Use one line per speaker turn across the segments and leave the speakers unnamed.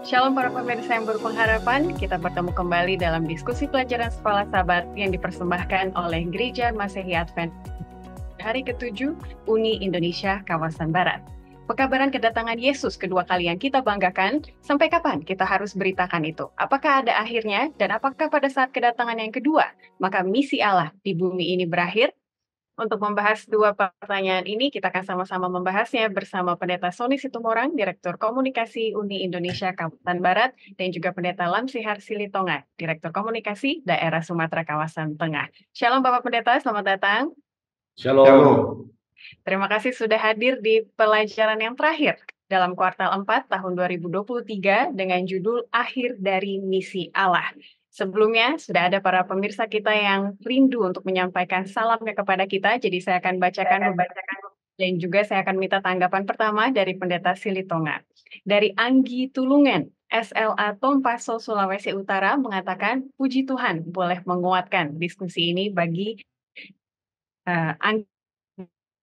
Shalom para pemirsa yang berpengharapan, kita bertemu kembali dalam diskusi pelajaran Sekolah Sabat yang dipersembahkan oleh Gereja Masehi Advent hari ke-7 Uni Indonesia Kawasan Barat. Pekabaran kedatangan Yesus kedua kali yang kita banggakan, sampai kapan kita harus beritakan itu? Apakah ada akhirnya? Dan apakah pada saat kedatangan yang kedua, maka misi Allah di bumi ini berakhir? Untuk membahas dua pertanyaan ini, kita akan sama-sama membahasnya bersama Pendeta Sony Situmorang, Direktur Komunikasi Uni Indonesia Kawasan Barat, dan juga Pendeta Lamsihar Silitonga, Direktur Komunikasi Daerah Sumatera Kawasan Tengah. Shalom Bapak Pendeta, selamat datang.
Shalom.
Terima kasih sudah hadir di pelajaran yang terakhir dalam kuartal 4 tahun 2023 dengan judul Akhir dari Misi Allah. Sebelumnya, sudah ada para pemirsa kita yang rindu untuk menyampaikan salamnya kepada kita, jadi saya akan bacakan dan juga saya akan minta tanggapan pertama dari Pendeta Silitonga. Dari Anggi Tulungan, SLA Tompaso, Sulawesi Utara, mengatakan, puji Tuhan boleh menguatkan diskusi ini bagi Anggi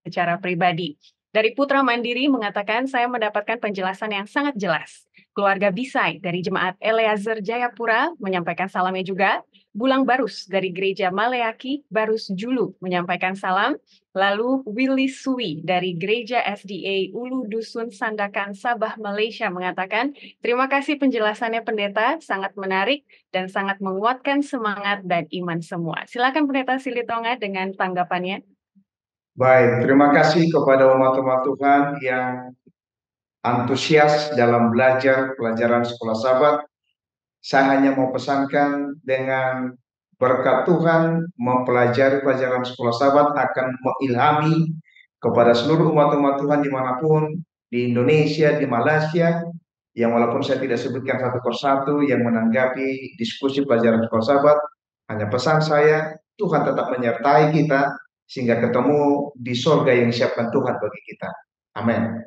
secara pribadi. Dari Putra Mandiri mengatakan, saya mendapatkan penjelasan yang sangat jelas. Keluarga Bisai dari Jemaat Eleazar Jayapura menyampaikan salamnya juga. Bulang Barus dari Gereja Maleaki, Barus Julu menyampaikan salam. Lalu Willy Sui dari Gereja SDA Ulu Dusun Sandakan, Sabah, Malaysia mengatakan, terima kasih penjelasannya Pendeta, sangat menarik dan sangat menguatkan semangat dan iman semua. Silakan Pendeta Silitonga dengan tanggapannya.
Baik, terima kasih kepada umat-umat Tuhan yang antusias dalam belajar pelajaran Sekolah Sabat. Saya hanya mau pesankan, dengan berkat Tuhan mempelajari pelajaran Sekolah Sabat akan mengilhami kepada seluruh umat-umat Tuhan dimanapun, di Indonesia, di Malaysia, yang walaupun saya tidak sebutkan satu persatu yang menanggapi diskusi pelajaran Sekolah Sabat, hanya pesan saya, Tuhan tetap menyertai kita sehingga ketemu di surga yang disiapkan Tuhan bagi kita. Amin.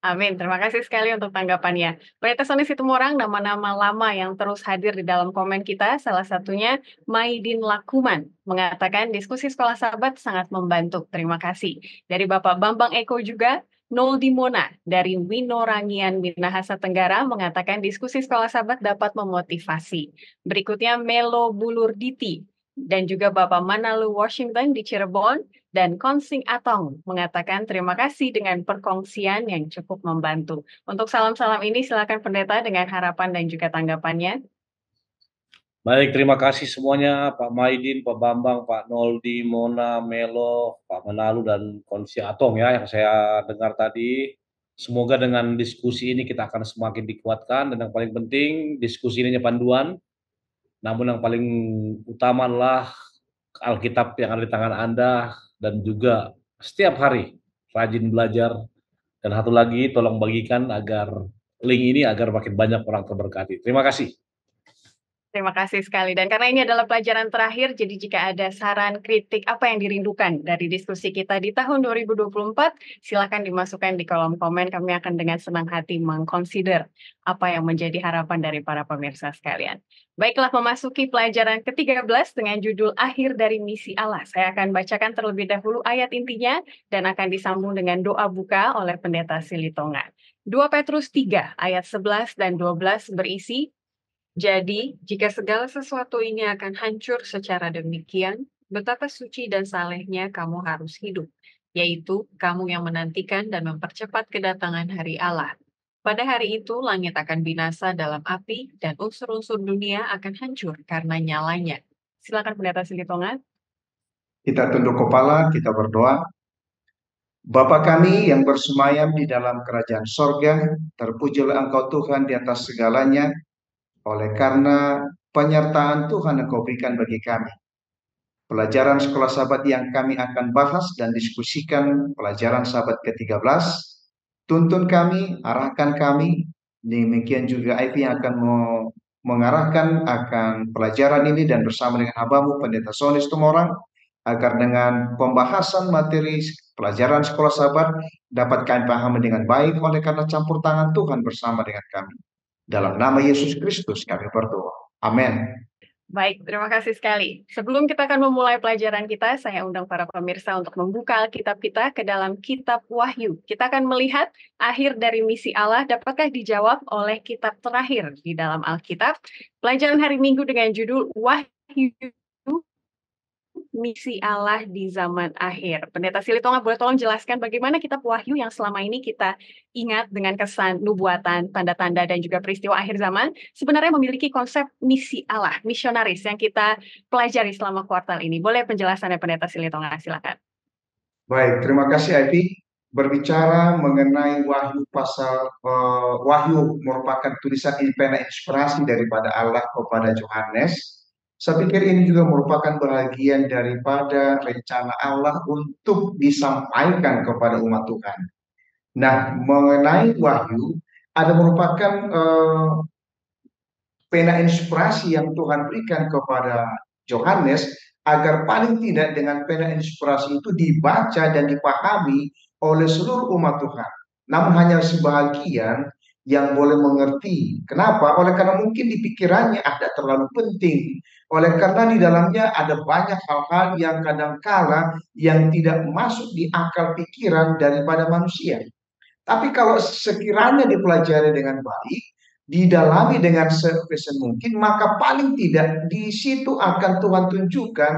Amin, terima kasih sekali untuk tanggapannya. Pendeta Sony Situmorang, nama-nama lama yang terus hadir di dalam komen kita, salah satunya Maidin Lakuman, mengatakan diskusi Sekolah Sabat sangat membantu, terima kasih. Dari Bapak Bambang Eko juga, Nol Dimona dari Winorangian Minahasa Tenggara mengatakan diskusi Sekolah Sabat dapat memotivasi. Berikutnya Melo Bulurditi dan juga Bapak Manalu Washington di Cirebon, dan Konsing Atong mengatakan terima kasih dengan perkongsian yang cukup membantu. Untuk salam-salam ini silakan Pendeta dengan harapan dan juga tanggapannya.
Baik, terima kasih semuanya, Pak Maidin, Pak Bambang, Pak Noldi, Mona, Melo, Pak Manalu, dan Konsing Atong ya yang saya dengar tadi. Semoga dengan diskusi ini kita akan semakin dikuatkan, dan yang paling penting diskusi ini hanya panduan, namun yang paling utama adalah Alkitab yang ada di tangan Anda, dan juga setiap hari rajin belajar. Dan satu lagi, tolong bagikan agar link ini agar makin banyak orang terberkati. Terima kasih.
Terima kasih sekali. Dan karena ini adalah pelajaran terakhir, jadi jika ada saran, kritik, apa yang dirindukan dari diskusi kita di tahun 2024, silakan dimasukkan di kolom komen. Kami akan dengan senang hati mengconsider apa yang menjadi harapan dari para pemirsa sekalian. Baiklah, memasuki pelajaran ke-13 dengan judul Akhir dari Misi Allah. Saya akan bacakan terlebih dahulu ayat intinya dan akan disambung dengan doa buka oleh Pendeta Silitonga. 2 Petrus 3 ayat 11 dan 12 berisi, jadi, jika segala sesuatu ini akan hancur secara demikian, betapa suci dan salehnya kamu harus hidup, yaitu kamu yang menantikan dan mempercepat kedatangan hari Allah. Pada hari itu, langit akan binasa dalam api, dan unsur-unsur dunia akan hancur karena nyalanya. Silakan Pendeta Silitonga.
Kita tunduk kepala, kita berdoa. Bapa kami yang bersemayam di dalam kerajaan sorga, terpujilah Engkau Tuhan di atas segalanya, oleh karena penyertaan Tuhan yang Kau berikan bagi kami. Pelajaran Sekolah Sabat yang kami akan bahas dan diskusikan pelajaran Sabat ke-13, tuntun kami, arahkan kami, demikian juga IP yang akan mengarahkan akan pelajaran ini dan bersama dengan Habamu Pendeta Sony Situmorang, agar dengan pembahasan materi pelajaran Sekolah Sabat dapat kami pahami dengan baik oleh karena campur tangan Tuhan bersama dengan kami. Dalam nama Yesus Kristus kami berdoa. Amin.
Baik, terima kasih sekali. Sebelum kita akan memulai pelajaran kita, saya undang para pemirsa untuk membuka Alkitab kita ke dalam Kitab Wahyu. Kita akan melihat akhir dari misi Allah dapatkah dijawab oleh kitab terakhir di dalam Alkitab. Pelajaran hari Minggu dengan judul Wahyu, misi Allah di zaman akhir. Pendeta Silitonga, boleh tolong jelaskan bagaimana kitab Wahyu yang selama ini kita ingat dengan kesan nubuatan, tanda-tanda, dan juga peristiwa akhir zaman, sebenarnya memiliki konsep misi Allah, misionaris yang kita pelajari selama kuartal ini. Boleh penjelasannya Pendeta Silitonga, silakan.
Baik, terima kasih Ivy. Berbicara mengenai Wahyu merupakan tulisan pena inspirasi daripada Allah kepada Yohanes. Saya pikir ini juga merupakan bagian daripada rencana Allah untuk disampaikan kepada umat Tuhan. Nah, mengenai Wahyu, ada merupakan pena inspirasi yang Tuhan berikan kepada Yohanes agar paling tidak dengan pena inspirasi itu dibaca dan dipahami oleh seluruh umat Tuhan. Namun hanya sebahagian yang boleh mengerti. Kenapa? Oleh karena mungkin di pikirannya ada terlalu penting. Oleh karena di dalamnya ada banyak hal-hal yang kadangkala yang tidak masuk di akal pikiran daripada manusia. Tapi kalau sekiranya dipelajari dengan baik, didalami dengan sebisa mungkin, maka paling tidak di situ akan Tuhan tunjukkan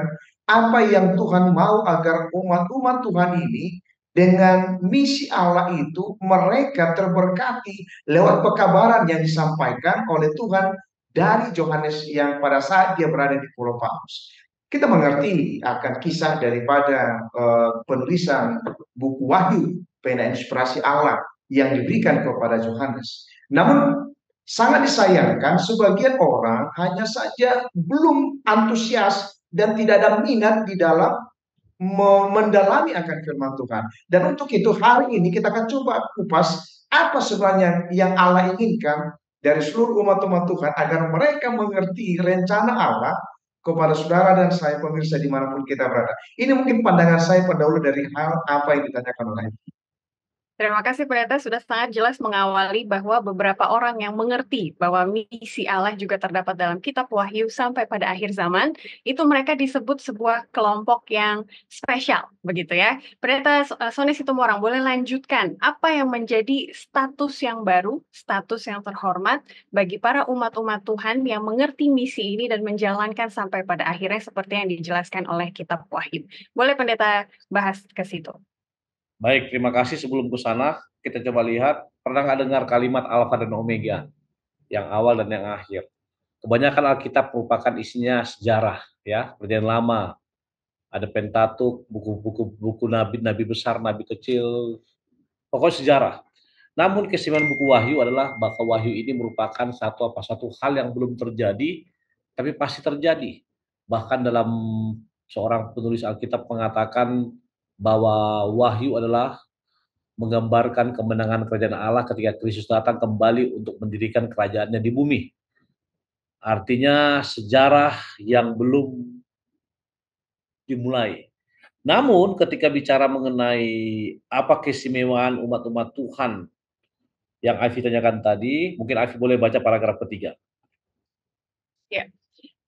apa yang Tuhan mau agar umat-umat Tuhan ini dengan misi Allah itu mereka terberkati lewat pekabaran yang disampaikan oleh Tuhan dari Yohanes yang pada saat dia berada di Pulau Patmos. Kita mengerti akan kisah daripada penulisan buku Wahyu, pena inspirasi Allah yang diberikan kepada Yohanes. Namun sangat disayangkan sebagian orang hanya saja belum antusias dan tidak ada minat di dalam mendalami akan firman Tuhan. Dan untuk itu hari ini kita akan coba kupas apa sebenarnya yang Allah inginkan dari seluruh umat-umat Tuhan agar mereka mengerti rencana Allah kepada saudara dan saya pemirsa dimanapun kita berada. Ini mungkin pandangan saya pendahulu dari hal apa yang ditanyakan oleh
Terima kasih Pendeta sudah sangat jelas mengawali bahwa beberapa orang yang mengerti bahwa misi Allah juga terdapat dalam kitab Wahyu sampai pada akhir zaman, itu mereka disebut sebuah kelompok yang spesial, begitu ya. Pendeta Sony Situmorang, boleh lanjutkan apa yang menjadi status yang baru, status yang terhormat bagi para umat-umat Tuhan yang mengerti misi ini dan menjalankan sampai pada akhirnya seperti yang dijelaskan oleh kitab Wahyu. Boleh Pendeta bahas ke situ?
Baik, terima kasih. Sebelum ke sana, kita coba lihat, pernah nggak dengar kalimat Alfa dan Omega, yang awal dan yang akhir? Kebanyakan Alkitab merupakan isinya sejarah, ya, perjanjian lama. Ada Pentatuk, buku nabi besar, nabi kecil, pokoknya sejarah. Namun keistimewaan buku Wahyu adalah bahwa Wahyu ini merupakan satu hal yang belum terjadi, tapi pasti terjadi. Bahkan dalam seorang penulis Alkitab mengatakan bahwa Wahyu adalah menggambarkan kemenangan kerajaan Allah ketika Kristus datang kembali untuk mendirikan kerajaannya di bumi. Artinya sejarah yang belum dimulai. Namun ketika bicara mengenai apa keistimewaan umat-umat Tuhan yang Afi tanyakan tadi, mungkin Afi boleh baca paragraf ketiga.
Ya.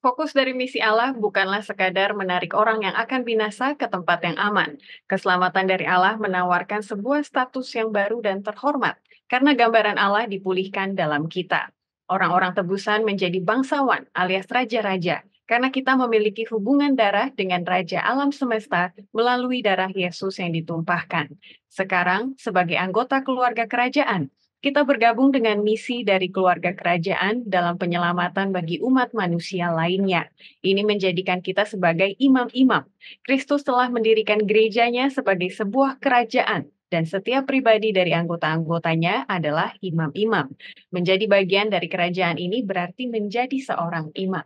Fokus dari misi Allah bukanlah sekadar menarik orang yang akan binasa ke tempat yang aman. Keselamatan dari Allah menawarkan sebuah status yang baru dan terhormat, karena gambaran Allah dipulihkan dalam kita. Orang-orang tebusan menjadi bangsawan alias raja-raja, karena kita memiliki hubungan darah dengan Raja Alam Semesta melalui darah Yesus yang ditumpahkan. Sekarang, sebagai anggota keluarga kerajaan, kita bergabung dengan misi dari keluarga kerajaan dalam penyelamatan bagi umat manusia lainnya. Ini menjadikan kita sebagai imam-imam. Kristus telah mendirikan gerejanya sebagai sebuah kerajaan, dan setiap pribadi dari anggota-anggotanya adalah imam-imam. Menjadi bagian dari kerajaan ini berarti menjadi seorang imam.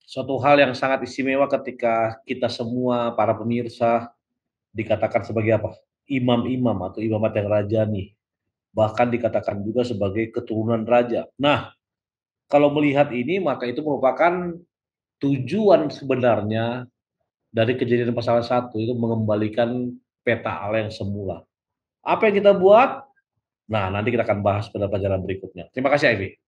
Suatu hal yang sangat istimewa ketika kita semua, para pemirsa, dikatakan sebagai apa? Imam-imam atau imamat yang rajani. Bahkan dikatakan juga sebagai keturunan raja. Nah, kalau melihat ini, maka itu merupakan tujuan sebenarnya dari Kejadian pasal 1 itu mengembalikan peta Allah yang semula. Apa yang kita buat? Nah, nanti kita akan bahas pada pelajaran berikutnya. Terima kasih, Ivy.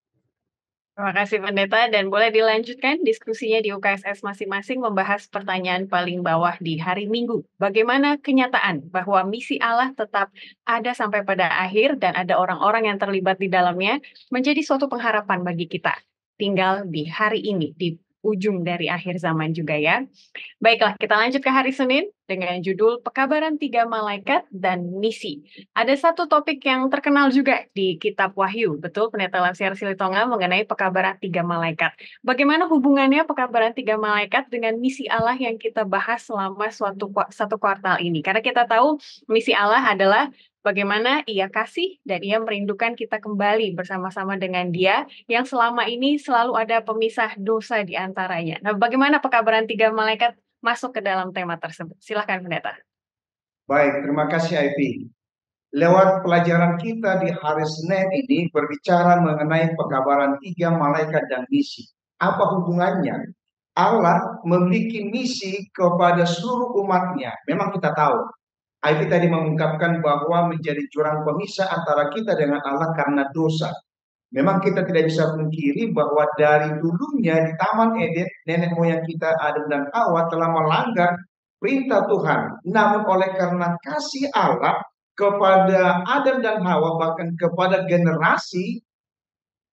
Terima kasih Pendeta, dan boleh dilanjutkan diskusinya di UKSS masing-masing membahas pertanyaan paling bawah di hari Minggu. Bagaimana kenyataan bahwa misi Allah tetap ada sampai pada akhir dan ada orang-orang yang terlibat di dalamnya menjadi suatu pengharapan bagi kita. Tinggal di hari ini, di ujung dari akhir zaman juga ya. Baiklah, kita lanjut ke hari Senin dengan judul Pekabaran Tiga Malaikat dan Misi. Ada satu topik yang terkenal juga di Kitab Wahyu, betul Pendeta Lasiar Silitonga, mengenai pekabaran tiga malaikat. Bagaimana hubungannya pekabaran tiga malaikat dengan misi Allah yang kita bahas selama satu kuartal ini? Karena kita tahu misi Allah adalah bagaimana Ia kasih dan Ia merindukan kita kembali bersama-sama dengan Dia yang selama ini selalu ada pemisah dosa di antaranya. Nah, bagaimana pekabaran tiga malaikat masuk ke dalam tema tersebut? Silakan Pendeta.
Baik, terima kasih Ivy. Lewat pelajaran kita di hari Senin ini berbicara mengenai pekabaran tiga malaikat dan misi. Apa hubungannya? Allah memiliki misi kepada seluruh umatnya. Memang kita tahu. Ivy tadi mengungkapkan bahwa menjadi jurang pemisah antara kita dengan Allah karena dosa. Memang kita tidak bisa pungkiri bahwa dari dulunya di Taman Eden, nenek moyang kita Adam dan Hawa telah melanggar perintah Tuhan. Namun oleh karena kasih Allah kepada Adam dan Hawa, bahkan kepada generasi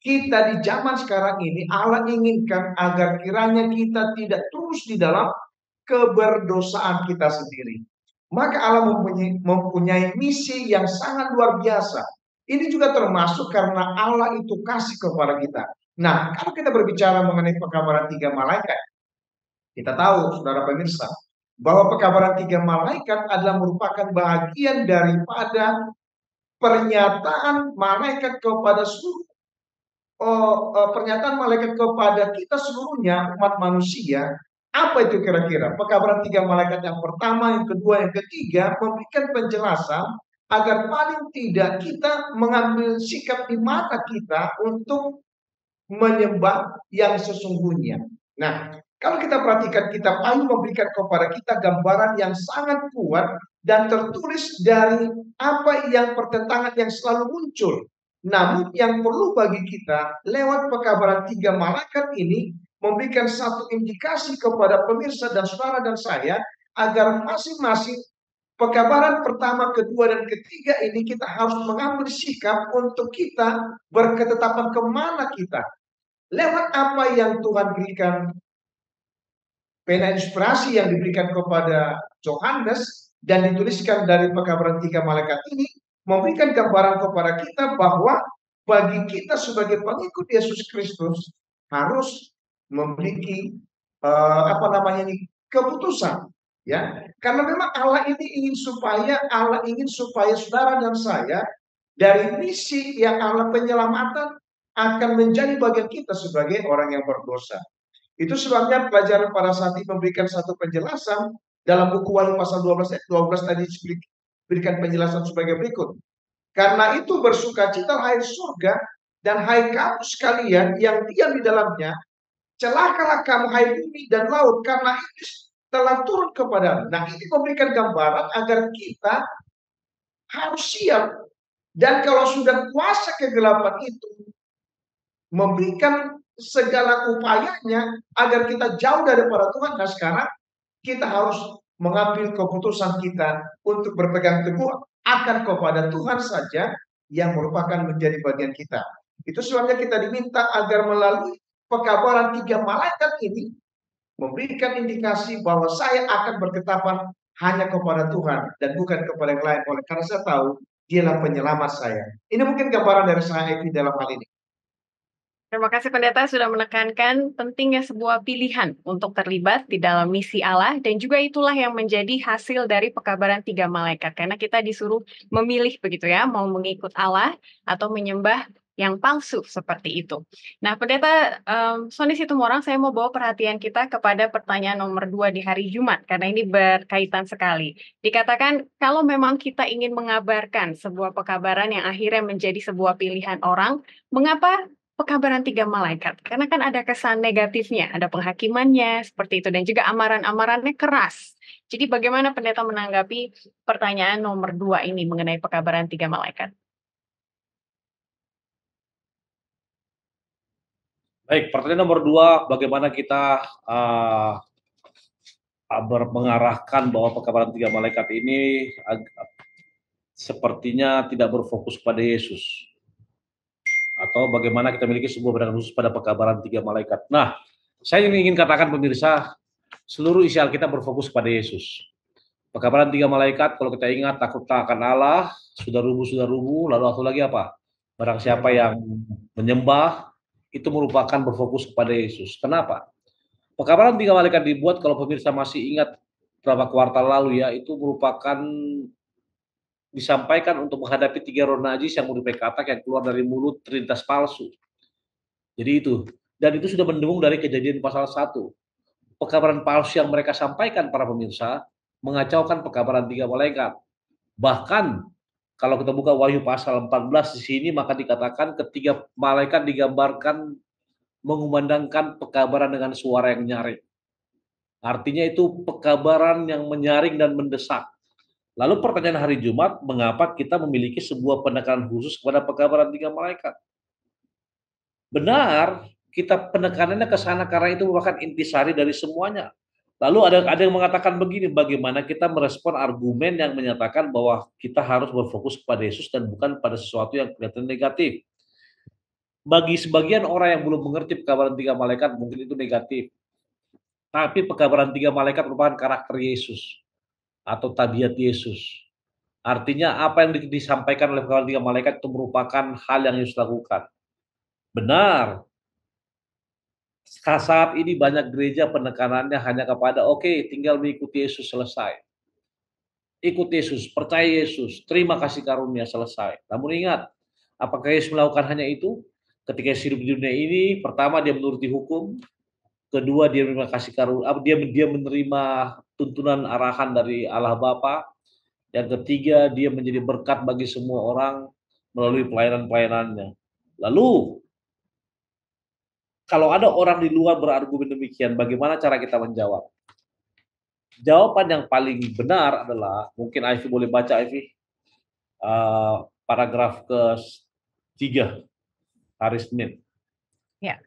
kita di zaman sekarang ini, Allah inginkan agar kiranya kita tidak terus di dalam keberdosaan kita sendiri. Maka Allah mempunyai misi yang sangat luar biasa. Ini juga termasuk karena Allah itu kasih kepada kita. Nah, kalau kita berbicara mengenai pekabaran tiga malaikat, kita tahu, saudara pemirsa, bahwa pekabaran tiga malaikat adalah merupakan bagian daripada pernyataan malaikat kepada seluruh pernyataan malaikat kepada kita seluruhnya umat manusia. Apa itu kira-kira? Pekabaran tiga malaikat yang pertama, yang kedua, yang ketiga memberikan penjelasan agar paling tidak kita mengambil sikap di mata kita untuk menyembah yang sesungguhnya. Nah, kalau kita perhatikan kitab Ayub memberikan kepada kita gambaran yang sangat kuat dan tertulis dari apa yang pertentangan yang selalu muncul. Namun yang perlu bagi kita lewat pekabaran tiga malaikat ini memberikan satu indikasi kepada pemirsa dan saudara dan saya agar masing-masing pekabaran pertama, kedua, dan ketiga ini kita harus mengambil sikap untuk kita berketetapan kemana kita. Lewat apa yang Tuhan berikan, pena inspirasi yang diberikan kepada Yohanes dan dituliskan dari pekabaran tiga malaikat ini, memberikan gambaran kepada kita bahwa bagi kita sebagai pengikut Yesus Kristus harus memiliki keputusan, ya, karena memang Allah ingin supaya saudara dan saya dari misi yang Allah penyelamatan akan menjadi bagian kita sebagai orang yang berdosa. Itu sebabnya pelajaran para saat ini memberikan satu penjelasan dalam buku Wahyu pasal 12 ayat 12 tadi diberikan penjelasan sebagai berikut. Karena itu bersukacita hai surga dan hai kamu sekalian yang diam di dalamnya, celakalah kamu hai bumi dan laut karena iblis telah turun kepada. Nah, ini memberikan gambaran agar kita harus siap. Dan kalau sudah kuasa kegelapan itu memberikan segala upayanya agar kita jauh daripada Tuhan, nah sekarang kita harus mengambil keputusan kita untuk berpegang teguh akan kepada Tuhan saja yang merupakan menjadi bagian kita. Itu sebabnya kita diminta agar melalui pekabaran tiga malaikat ini memberikan indikasi bahwa saya akan berketapan hanya kepada Tuhan dan bukan kepada yang lain. Oleh karena saya tahu Dialah penyelamat saya. Ini mungkin gambaran dari saya dalam hal ini.
Terima kasih Pendeta sudah menekankan pentingnya sebuah pilihan untuk terlibat di dalam misi Allah, dan juga itulah yang menjadi hasil dari pekabaran tiga malaikat. Karena kita disuruh memilih begitu ya, mau mengikut Allah atau menyembah yang palsu seperti itu. Nah Pendeta Sony Situmorang, saya mau bawa perhatian kita kepada pertanyaan nomor 2 di hari Jumat, karena ini berkaitan sekali. Dikatakan kalau memang kita ingin mengabarkan sebuah pekabaran yang akhirnya menjadi sebuah pilihan orang, mengapa pekabaran tiga malaikat? Karena kan ada kesan negatifnya, ada penghakimannya seperti itu, dan juga amaran-amarannya keras. Jadi bagaimana Pendeta menanggapi pertanyaan nomor 2 ini mengenai pekabaran tiga malaikat?
Baik, pertanyaan nomor 2, bagaimana kita mengarahkan bahwa pekabaran 3 malaikat ini sepertinya tidak berfokus pada Yesus, atau bagaimana kita memiliki sebuah pandangan khusus pada pekabaran 3 malaikat. Nah, saya ingin katakan pemirsa, seluruh isi Alkitab berfokus pada Yesus. Pekabaran 3 malaikat, kalau kita ingat, takut akan Allah, sudah rubuh, lalu satu lagi apa? Barang siapa yang menyembah, itu merupakan berfokus kepada Yesus. Kenapa? Pekabaran 3 malaikat dibuat, kalau pemirsa masih ingat berapa kuartal lalu ya, itu merupakan disampaikan untuk menghadapi 3 roh najis yang merupai katak yang keluar dari mulut terintas palsu. Jadi itu. Dan itu sudah mendengung dari Kejadian pasal 1. Pekabaran palsu yang mereka sampaikan para pemirsa mengacaukan pekabaran 3 malaikat. Bahkan kalau kita buka Wahyu pasal 14 di sini, maka dikatakan ketiga malaikat digambarkan mengumandangkan pekabaran dengan suara yang nyaring. Artinya itu pekabaran yang menyaring dan mendesak. Lalu pertanyaan hari Jumat, mengapa kita memiliki sebuah penekanan khusus kepada pekabaran 3 malaikat? Benar, kita penekanannya ke sana karena itu merupakan intisari dari semuanya. Lalu ada yang mengatakan begini, bagaimana kita merespon argumen yang menyatakan bahwa kita harus berfokus kepada Yesus dan bukan pada sesuatu yang kelihatan negatif. Bagi sebagian orang yang belum mengerti pekabaran 3 malaikat, mungkin itu negatif. Tapi pekabaran 3 malaikat merupakan karakter Yesus atau tabiat Yesus. Artinya apa yang disampaikan oleh pekabaran 3 malaikat itu merupakan hal yang Yesus lakukan. Benar, saat ini banyak gereja penekanannya hanya kepada tinggal mengikuti Yesus, selesai. Ikut Yesus, percaya Yesus, terima kasih karunia, selesai. Namun ingat, apakah Yesus melakukan hanya itu? Ketika Yesus hidup di dunia ini, pertama dia menuruti hukum, kedua dia menerima kasih karunia, dia menerima tuntunan arahan dari Allah Bapa, yang ketiga dia menjadi berkat bagi semua orang melalui pelayanan-pelayanannya. Lalu kalau ada orang di luar berargumen demikian, bagaimana cara kita menjawab? Jawaban yang paling benar adalah, mungkin Ivy boleh baca, Ivy, paragraf ke-3, hari Senin.
Ya.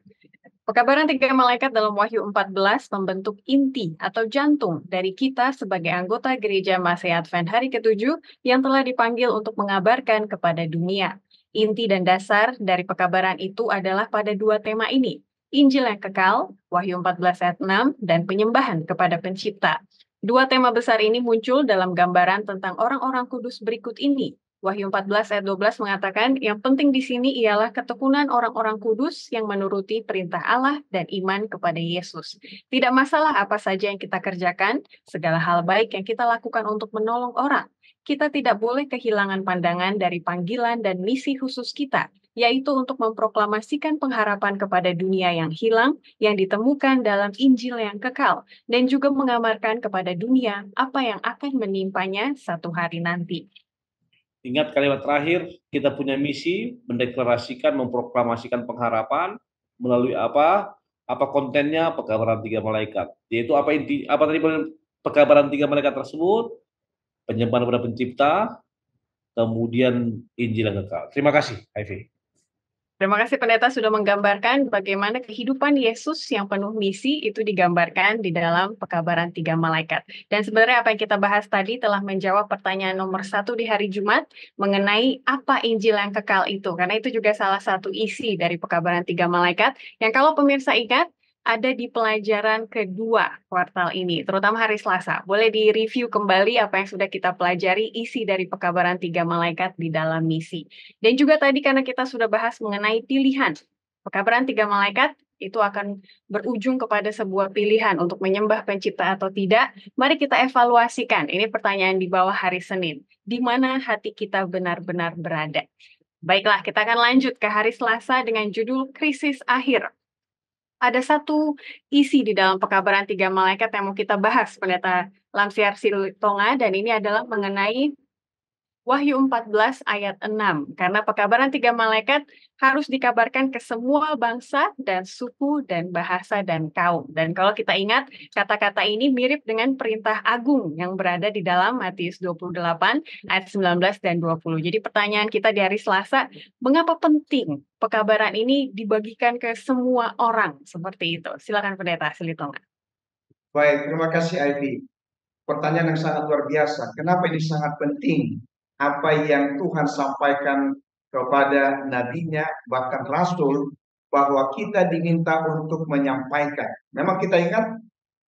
Pekabaran 3 malaikat dalam Wahyu 14 membentuk inti atau jantung dari kita sebagai anggota Gereja Masih Advent hari ke-7 yang telah dipanggil untuk mengabarkan kepada dunia. Inti dan dasar dari pekabaran itu adalah pada 2 tema ini, Injil yang kekal, Wahyu 14 ayat 6, dan penyembahan kepada Pencipta. 2 tema besar ini muncul dalam gambaran tentang orang-orang kudus berikut ini. Wahyu 14 ayat 12 mengatakan, yang penting di sini ialah ketekunan orang-orang kudus yang menuruti perintah Allah dan iman kepada Yesus. Tidak masalah apa saja yang kita kerjakan, segala hal baik yang kita lakukan untuk menolong orang. Kita tidak boleh kehilangan pandangan dari panggilan dan misi khusus kita, yaitu untuk memproklamasikan pengharapan kepada dunia yang hilang, yang ditemukan dalam Injil yang kekal, dan juga mengamarkan kepada dunia apa yang akan menimpanya satu hari nanti.
Ingat kalimat terakhir, kita punya misi, mendeklarasikan, memproklamasikan pengharapan melalui apa? Apa kontennya? Pekabaran 3 malaikat. Yaitu apa tadi pekabaran 3 malaikat tersebut? Penyembahan kepada Pencipta, kemudian Injil yang kekal. Terima kasih, Ivy.
Terima kasih Pendeta sudah menggambarkan bagaimana kehidupan Yesus yang penuh misi itu digambarkan di dalam pekabaran 3 malaikat. Dan sebenarnya apa yang kita bahas tadi telah menjawab pertanyaan nomor 1 di hari Jumat mengenai apa Injil yang kekal itu. Karena itu juga salah satu isi dari pekabaran 3 malaikat yang kalau pemirsa ingat ada di pelajaran kedua kuartal ini, terutama hari Selasa. Boleh direview kembali apa yang sudah kita pelajari isi dari pekabaran 3 malaikat di dalam misi. Dan juga tadi karena kita sudah bahas mengenai pilihan, pekabaran 3 malaikat itu akan berujung kepada sebuah pilihan untuk menyembah Pencipta atau tidak. Mari kita evaluasikan, ini pertanyaan di bawah hari Senin. Di mana hati kita benar-benar berada? Baiklah, kita akan lanjut ke hari Selasa dengan judul Krisis Akhir. Ada satu isi di dalam pekabaran 3 malaikat yang mau kita bahas, Pendeta Lamsiar Silutonga, dan ini adalah mengenai Wahyu 14 ayat 6, karena pekabaran 3 malaikat harus dikabarkan ke semua bangsa dan suku dan bahasa dan kaum. Dan kalau kita ingat, kata-kata ini mirip dengan perintah agung yang berada di dalam Matius 28 ayat 19 dan 20. Jadi pertanyaan kita di hari Selasa, mengapa penting pekabaran ini dibagikan ke semua orang seperti itu? Silakan Pendeta Silitonga.
Baik, terima kasih Ivy. Pertanyaan yang sangat luar biasa. Kenapa ini sangat penting? Apa yang Tuhan sampaikan kepada nabinya, bahkan rasul, bahwa kita diminta untuk menyampaikan. Memang kita ingat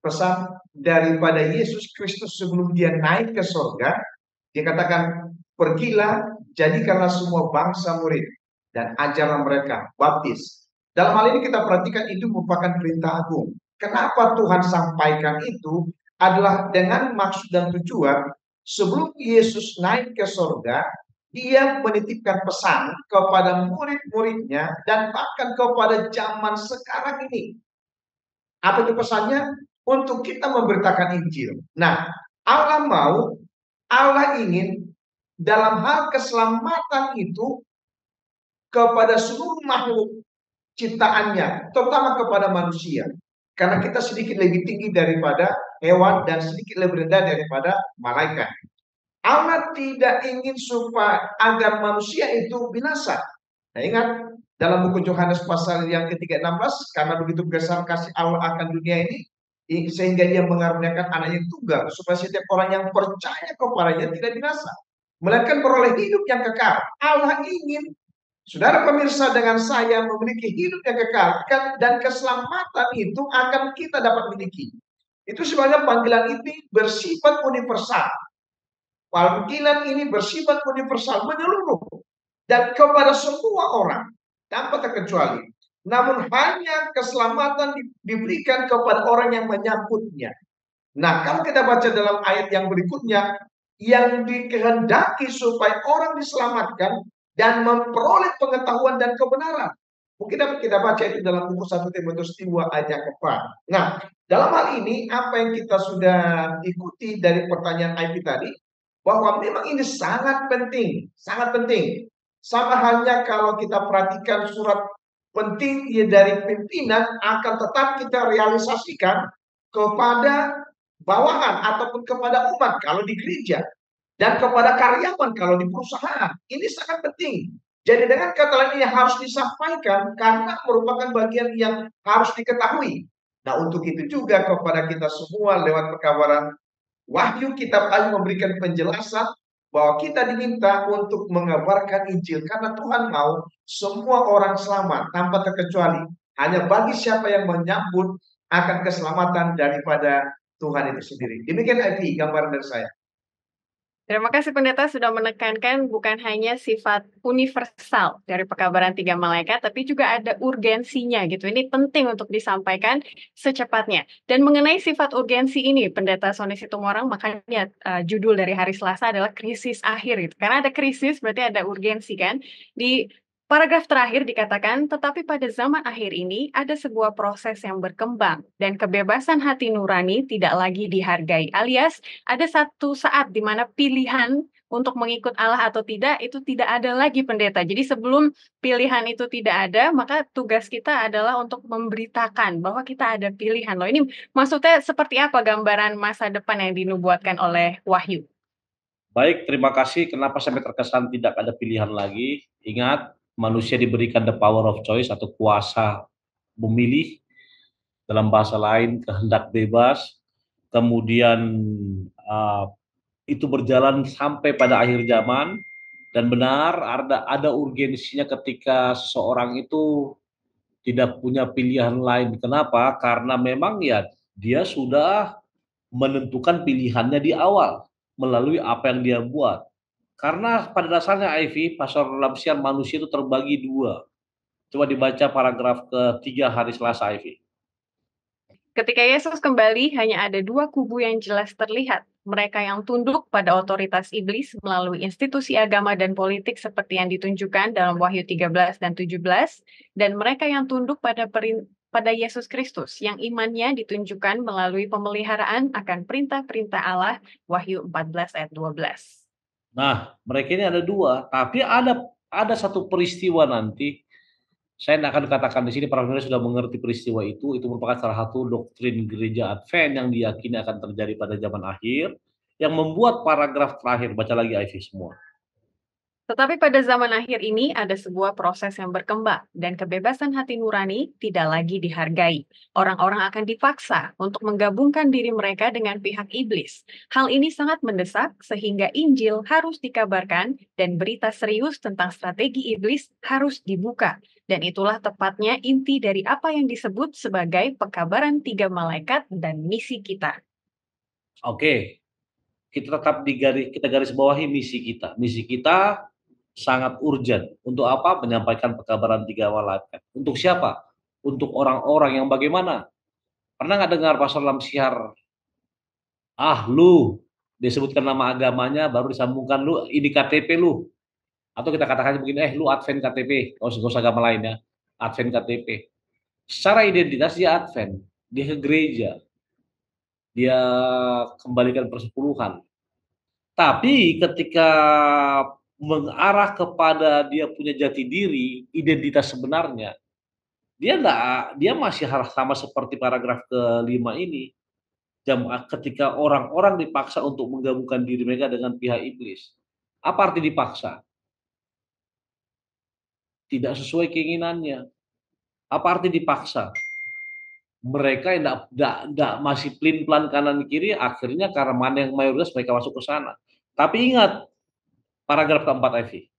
pesan daripada Yesus Kristus sebelum dia naik ke surga. Dia katakan, pergilah, jadikanlah semua bangsa murid, dan ajarlah mereka, baptis. Dalam hal ini kita perhatikan itu merupakan perintah agung. Kenapa Tuhan sampaikan itu? Adalah dengan maksud dan tujuan sebelum Yesus naik ke surga, dia menitipkan pesan kepada murid-muridnya dan bahkan kepada zaman sekarang ini. Apa itu pesannya? Untuk kita memberitakan Injil. Nah, Allah ingin dalam hal keselamatan itu kepada seluruh makhluk ciptaannya, terutama kepada manusia. Karena kita sedikit lebih tinggi daripada hewan dan sedikit lebih rendah daripada malaikat. Allah tidak ingin supaya agar manusia itu binasa. Nah, ingat dalam buku Yohanes pasal yang ke-16, karena begitu besar kasih Allah akan dunia ini, sehingga dia mengaruniakan anaknya yang tunggal, supaya setiap orang yang percaya kepadanya tidak binasa, melainkan beroleh hidup yang kekal. Allah ingin saudara pemirsa dengan saya memiliki hidup yang kekal, dan keselamatan itu akan kita dapat miliki. Itu sebabnya panggilan ini bersifat universal. Panggilan ini bersifat universal, menyeluruh, dan kepada semua orang tanpa terkecuali. Namun hanya keselamatan diberikan kepada orang yang menyambutnya. Nah, kalau kita baca dalam ayat yang berikutnya, yang dikehendaki supaya orang diselamatkan dan memperoleh pengetahuan dan kebenaran. Mungkin dapat kita baca itu dalam buku 1 Timotius 2 ayat yang keempat. Nah, dalam hal ini apa yang kita sudah ikuti dari pertanyaan Ivy tadi, bahwa memang ini sangat penting, sangat penting. Sama halnya kalau kita perhatikan surat penting dari pimpinan akan tetap kita realisasikan kepada bawahan ataupun kepada umat kalau di gereja, dan kepada karyawan kalau di perusahaan. Ini sangat penting. Jadi dengan kata lain ini harus disampaikan karena merupakan bagian yang harus diketahui. Nah, untuk itu juga kepada kita semua lewat pekabaran Wahyu, kitab Wahyu memberikan penjelasan bahwa kita diminta untuk mengabarkan Injil karena Tuhan mau semua orang selamat tanpa terkecuali. Hanya bagi siapa yang menyambut akan keselamatan daripada Tuhan itu sendiri. Demikian Ivy, gambaran dari saya.
Terima kasih Pendeta sudah menekankan bukan hanya sifat universal dari pekabaran 3 malaikat, tapi juga ada urgensinya gitu. Ini penting untuk disampaikan secepatnya. Dan mengenai sifat urgensi ini, Pendeta Sony Situmorang, makanya judul dari hari Selasa adalah krisis akhir gitu. Karena ada krisis berarti ada urgensi kan. Di paragraf terakhir dikatakan, tetapi pada zaman akhir ini ada sebuah proses yang berkembang dan kebebasan hati nurani tidak lagi dihargai. Alias ada satu saat di mana pilihan untuk mengikut Allah atau tidak itu tidak ada lagi Pendeta. Jadi sebelum pilihan itu tidak ada, maka tugas kita adalah untuk memberitakan bahwa kita ada pilihan. Loh, ini maksudnya seperti apa gambaran masa depan yang dinubuatkan oleh Wahyu?
Baik, terima kasih. Kenapa sampai terkesan tidak ada pilihan lagi? Ingat, manusia diberikan the power of choice atau kuasa memilih, dalam bahasa lain kehendak bebas. Kemudian itu berjalan sampai pada akhir zaman, dan benar ada urgensinya ketika seseorang itu tidak punya pilihan lain. Kenapa? Karena memang ya dia sudah menentukan pilihannya di awal melalui apa yang dia buat. Karena pada dasarnya Ivy, Pastor Lamsian, manusia itu terbagi dua. Coba dibaca paragraf ketiga hari Selasa, Ivy.
Ketika Yesus kembali, hanya ada dua kubu yang jelas terlihat. Mereka yang tunduk pada otoritas iblis melalui institusi agama dan politik seperti yang ditunjukkan dalam Wahyu 13 dan 17, dan mereka yang tunduk pada Yesus Kristus, yang imannya ditunjukkan melalui pemeliharaan akan perintah-perintah Allah, Wahyu 14 ayat 12.
Nah, mereka ini ada dua, tapi ada satu peristiwa nanti. Saya tidak akan katakan di sini para pemirsa sudah mengerti peristiwa itu. Itu merupakan salah satu doktrin gereja Advent yang diyakini akan terjadi pada zaman akhir, yang membuat paragraf terakhir. Baca lagi Ivy semua.
Tetapi pada zaman akhir ini ada sebuah proses yang berkembang dan kebebasan hati nurani tidak lagi dihargai. Orang-orang akan dipaksa untuk menggabungkan diri mereka dengan pihak iblis. Hal ini sangat mendesak sehingga Injil harus dikabarkan dan berita serius tentang strategi iblis harus dibuka. Dan itulah tepatnya inti dari apa yang disebut sebagai pekabaran 3 malaikat dan misi kita.
Oke, kita tetap kita garis bawahi misi kita. Misi kita sangat urgent. Untuk apa? Menyampaikan pekabaran 3 malaikat. Untuk siapa? Untuk orang-orang yang bagaimana? Pernah nggak dengar pastor dalam siar? Lu disebutkan nama agamanya, baru disambungkan lu ini KTP lu. Atau kita katakan begini, lu Advent KTP, nggak usah agama lain ya, Advent KTP. Secara identitas dia Advent, dia ke gereja, dia kembalikan persepuluhan. Tapi ketika mengarah kepada dia punya jati diri, identitas sebenarnya, dia masih harus sama seperti paragraf kelima ini. Ketika orang-orang dipaksa untuk menggabungkan diri mereka dengan pihak iblis. Apa arti dipaksa? Tidak sesuai keinginannya. Apa arti dipaksa? Mereka yang masih pelin-pelan kanan kiri, akhirnya karena mana yang mayoritas mereka masuk ke sana. Tapi ingat, paragraf keempat, Ivy.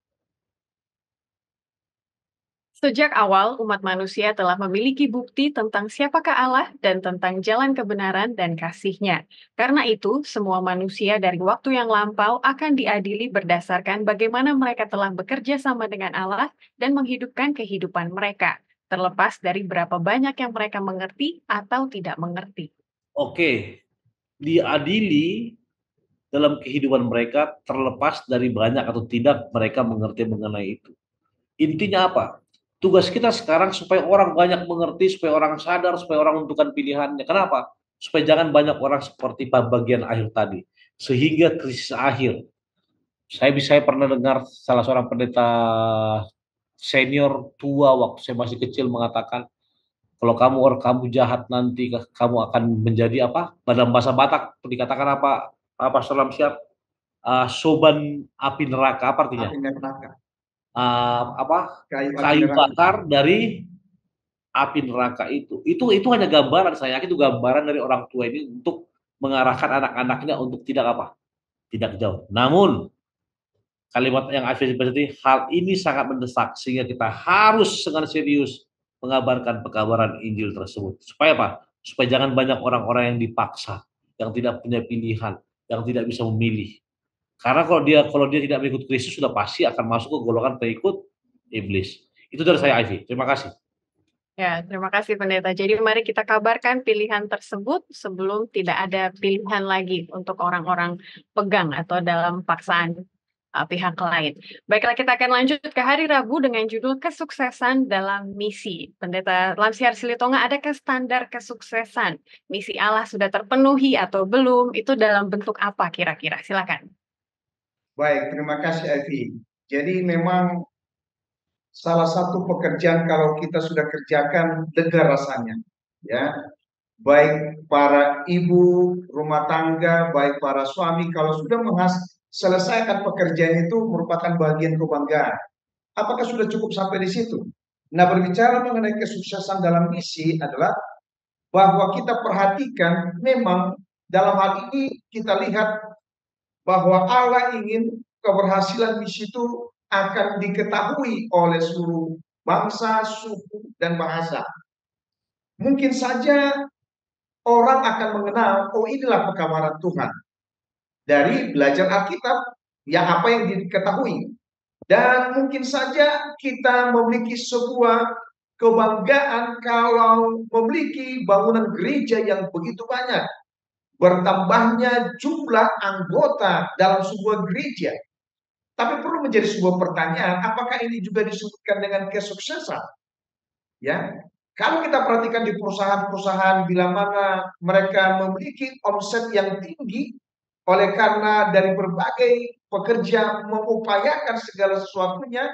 Sejak awal, umat manusia telah memiliki bukti tentang siapakah Allah dan tentang jalan kebenaran dan kasih-Nya. Karena itu, semua manusia dari waktu yang lampau akan diadili berdasarkan bagaimana mereka telah bekerja sama dengan Allah dan menghidupkan kehidupan mereka, terlepas dari berapa banyak yang mereka mengerti atau tidak mengerti.
Oke, diadili dalam kehidupan mereka terlepas dari banyak atau tidak mereka mengerti mengenai itu. Intinya apa? Tugas kita sekarang supaya orang banyak mengerti, supaya orang sadar, supaya orang menentukan pilihannya. Kenapa? Supaya jangan banyak orang seperti bagian akhir tadi. Sehingga krisis akhir. Saya pernah dengar salah seorang pendeta senior tua waktu saya masih kecil mengatakan, kalau kamu jahat nanti kamu akan menjadi apa? Dalam bahasa Batak dikatakan apa salam siap? Soban api neraka, apa artinya?
Api neraka.
Kayu bakar dari api neraka itu hanya gambaran. Saya yakin itu gambaran dari orang tua ini untuk mengarahkan anak-anaknya untuk tidak jauh. Namun kalimat yang seperti hal ini sangat mendesak sehingga kita harus dengan serius mengabarkan pekabaran Injil tersebut. Supaya apa? Supaya jangan banyak orang-orang yang dipaksa, yang tidak punya pilihan, yang tidak bisa memilih. Karena kalau dia tidak mengikut Kristus sudah pasti akan masuk ke golongan pengikut iblis. Itu dari saya, Ivy. Terima kasih.
Ya, terima kasih Pendeta. Jadi mari kita kabarkan pilihan tersebut sebelum tidak ada pilihan lagi untuk orang-orang pegang atau dalam paksaan pihak lain. Baiklah, kita akan lanjut ke hari Rabu dengan judul kesuksesan dalam misi. Pendeta Lamsiar Silitonga, adakah standar kesuksesan? Misi Allah sudah terpenuhi atau belum? Itu dalam bentuk apa kira-kira? Silakan.
Baik, terima kasih Evi. Jadi memang salah satu pekerjaan kalau kita sudah kerjakan lega rasanya, ya. Baik para ibu rumah tangga, baik para suami kalau sudah selesaikan pekerjaan itu merupakan bagian kebanggaan. Apakah sudah cukup sampai di situ? Nah, berbicara mengenai kesuksesan dalam misi adalah bahwa kita perhatikan memang dalam hal ini kita lihat bahwa Allah ingin keberhasilan misi itu akan diketahui oleh seluruh bangsa, suku, dan bahasa. Mungkin saja orang akan mengenal, oh inilah pekabaran Tuhan. Dari belajar Alkitab, yang apa yang diketahui. Dan mungkin saja kita memiliki sebuah kebanggaan kalau memiliki bangunan gereja yang begitu banyak. Bertambahnya jumlah anggota dalam sebuah gereja. Tapi perlu menjadi sebuah pertanyaan, apakah ini juga disebutkan dengan kesuksesan? Ya, kalau kita perhatikan di perusahaan-perusahaan bila mana mereka memiliki omset yang tinggi oleh karena dari berbagai pekerja mengupayakan segala sesuatunya,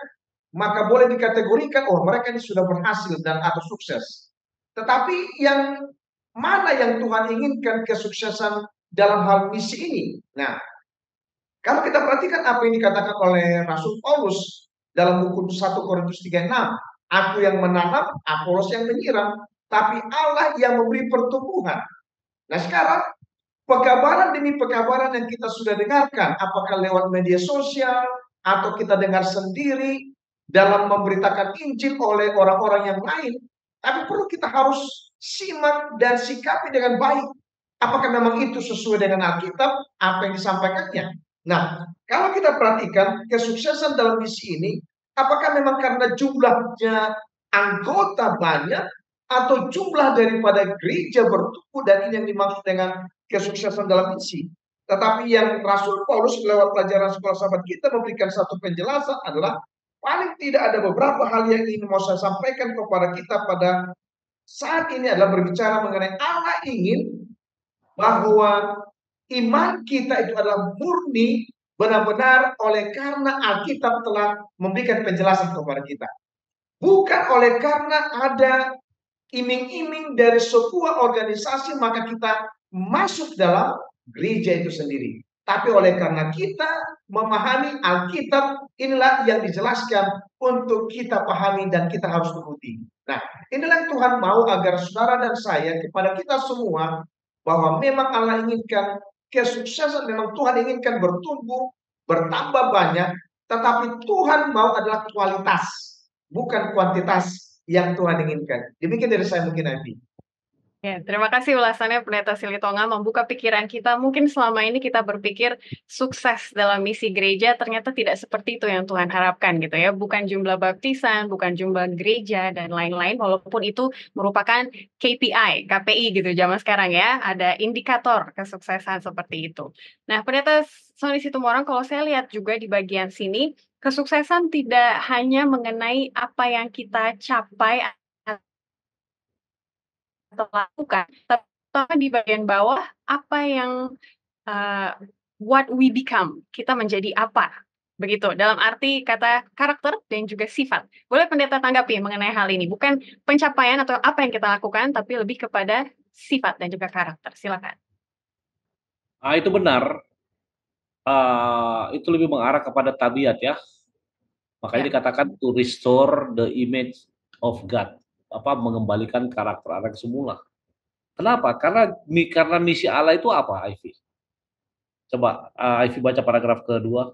maka boleh dikategorikan, oh mereka ini sudah berhasil dan atau sukses. Tetapi yang mana yang Tuhan inginkan kesuksesan dalam hal misi ini? Nah, kalau kita perhatikan apa yang dikatakan oleh Rasul Paulus dalam buku 1 Korintus 3:6, aku yang menanam, Apolos yang menyiram, tapi Allah yang memberi pertumbuhan. Nah sekarang, pekabaran demi pekabaran yang kita sudah dengarkan, apakah lewat media sosial, atau kita dengar sendiri dalam memberitakan Injil oleh orang-orang yang lain, tapi perlu kita harus simak dan sikapi dengan baik. Apakah memang itu sesuai dengan Alkitab, apa yang disampaikannya? Nah, kalau kita perhatikan kesuksesan dalam misi ini, apakah memang karena jumlahnya anggota banyak, atau jumlah daripada gereja bertumbuh, dan ini yang dimaksud dengan kesuksesan dalam misi. Tetapi yang Rasul Paulus lewat pelajaran sekolah sahabat kita memberikan satu penjelasan adalah, paling tidak ada beberapa hal yang ingin mau saya sampaikan kepada kita pada saat ini adalah berbicara mengenai Allah ingin bahwa iman kita itu adalah murni benar-benar oleh karena Alkitab telah memberikan penjelasan kepada kita. Bukan oleh karena ada iming-iming dari sebuah organisasi maka kita masuk dalam gereja itu sendiri. Tapi oleh karena kita memahami Alkitab, inilah yang dijelaskan untuk kita pahami dan kita harus ikuti. Nah, inilah yang Tuhan mau agar saudara dan saya, kepada kita semua, bahwa memang Allah inginkan kesuksesan, memang Tuhan inginkan bertumbuh, bertambah banyak, tetapi Tuhan mau adalah kualitas, bukan kuantitas yang Tuhan inginkan. Demikian dari saya mungkin nanti.
Ya, terima kasih ulasannya Pendeta Silitonga, membuka pikiran kita. Mungkin selama ini kita berpikir sukses dalam misi gereja, ternyata tidak seperti itu yang Tuhan harapkan gitu ya. Bukan jumlah baptisan, bukan jumlah gereja, dan lain-lain, walaupun itu merupakan KPI, KPI gitu zaman sekarang ya. Ada indikator kesuksesan seperti itu. Nah, Pendeta Sony Situmorang, kalau saya lihat juga di bagian sini, kesuksesan tidak hanya mengenai apa yang kita capai atau lakukan, tapi di bagian bawah apa yang what we become, kita menjadi apa, begitu. Dalam arti kata karakter dan juga sifat. Boleh Pendeta tanggapi mengenai hal ini? Bukan pencapaian atau apa yang kita lakukan, tapi lebih kepada sifat dan juga karakter. Silakan.
Itu benar. Itu lebih mengarah kepada tabiat ya. Makanya dikatakan to restore the image of God, mengembalikan karakter Allah semula. Kenapa? Karena misi Allah itu apa, Ivy? Coba Ivy baca paragraf kedua.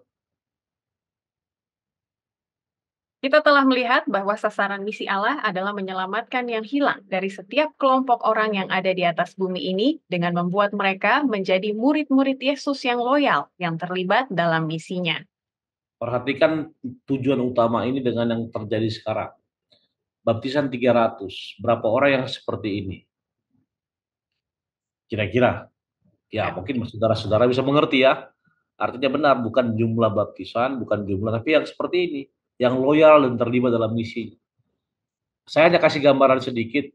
Kita telah melihat bahwa sasaran misi Allah adalah menyelamatkan yang hilang dari setiap kelompok orang yang ada di atas bumi ini dengan membuat mereka menjadi murid-murid Yesus yang loyal yang terlibat dalam misinya.
Perhatikan tujuan utama ini dengan yang terjadi sekarang. Baptisan 300, berapa orang yang seperti ini? Kira-kira, ya mungkin saudara-saudara bisa mengerti ya. Artinya benar, bukan jumlah baptisan, bukan jumlah, tapi yang seperti ini, yang loyal dan terlibat dalam misi. Saya hanya kasih gambaran sedikit,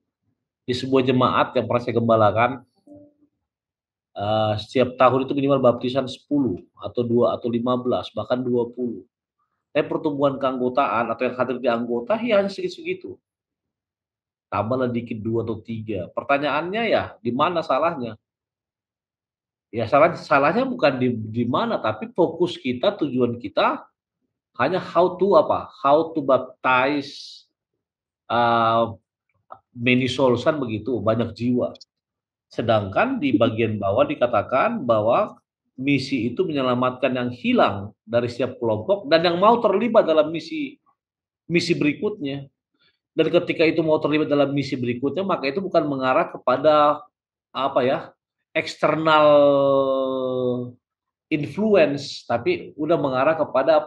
di sebuah jemaat yang pernah saya gembalakan, setiap tahun itu minimal baptisan 10, atau 2, atau 15, bahkan 20. Tapi pertumbuhan keanggotaan atau yang hadir di anggota ya hanya segitu-segitu. Tambahlah dikit 2 atau 3. Pertanyaannya ya, di mana salahnya? Ya salahnya bukan di mana, tapi fokus kita, tujuan kita hanya how to baptize many souls, kan begitu, banyak jiwa. Sedangkan di bagian bawah dikatakan bahwa misi itu menyelamatkan yang hilang dari setiap kelompok dan yang mau terlibat dalam misi berikutnya. Dan ketika itu mau terlibat dalam misi berikutnya, maka itu bukan mengarah kepada eksternal influence, tapi udah mengarah kepada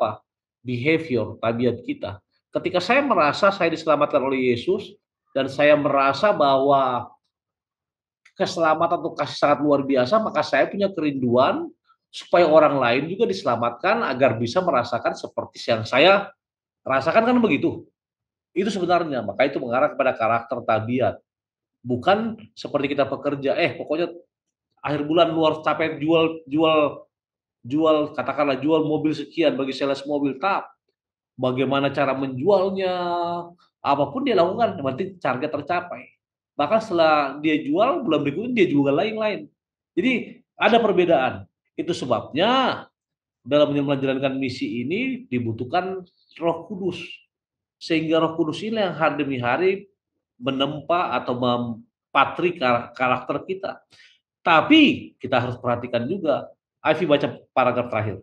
behavior, tabiat kita. Ketika saya merasa saya diselamatkan oleh Yesus dan saya merasa bahwa keselamatan itu kasih sangat luar biasa, maka saya punya kerinduan supaya orang lain juga diselamatkan agar bisa merasakan seperti yang saya rasakan, kan begitu. Itu sebenarnya, maka itu mengarah kepada karakter tabiat. Bukan seperti kita pekerja, pokoknya akhir bulan luar capek jual jual, katakanlah jual mobil sekian bagi sales mobil, bagaimana cara menjualnya, apapun dia lakukan, yang penting target tercapai. Bahkan setelah dia jual, bulan berikutnya dia jual lain-lain. Jadi ada perbedaan. Itu sebabnya dalam menjalankan misi ini dibutuhkan Roh Kudus. Sehingga Roh Kudus ini yang hari demi hari menempa atau mempatri karakter kita. Tapi kita harus perhatikan juga. Ivy baca paragraf terakhir.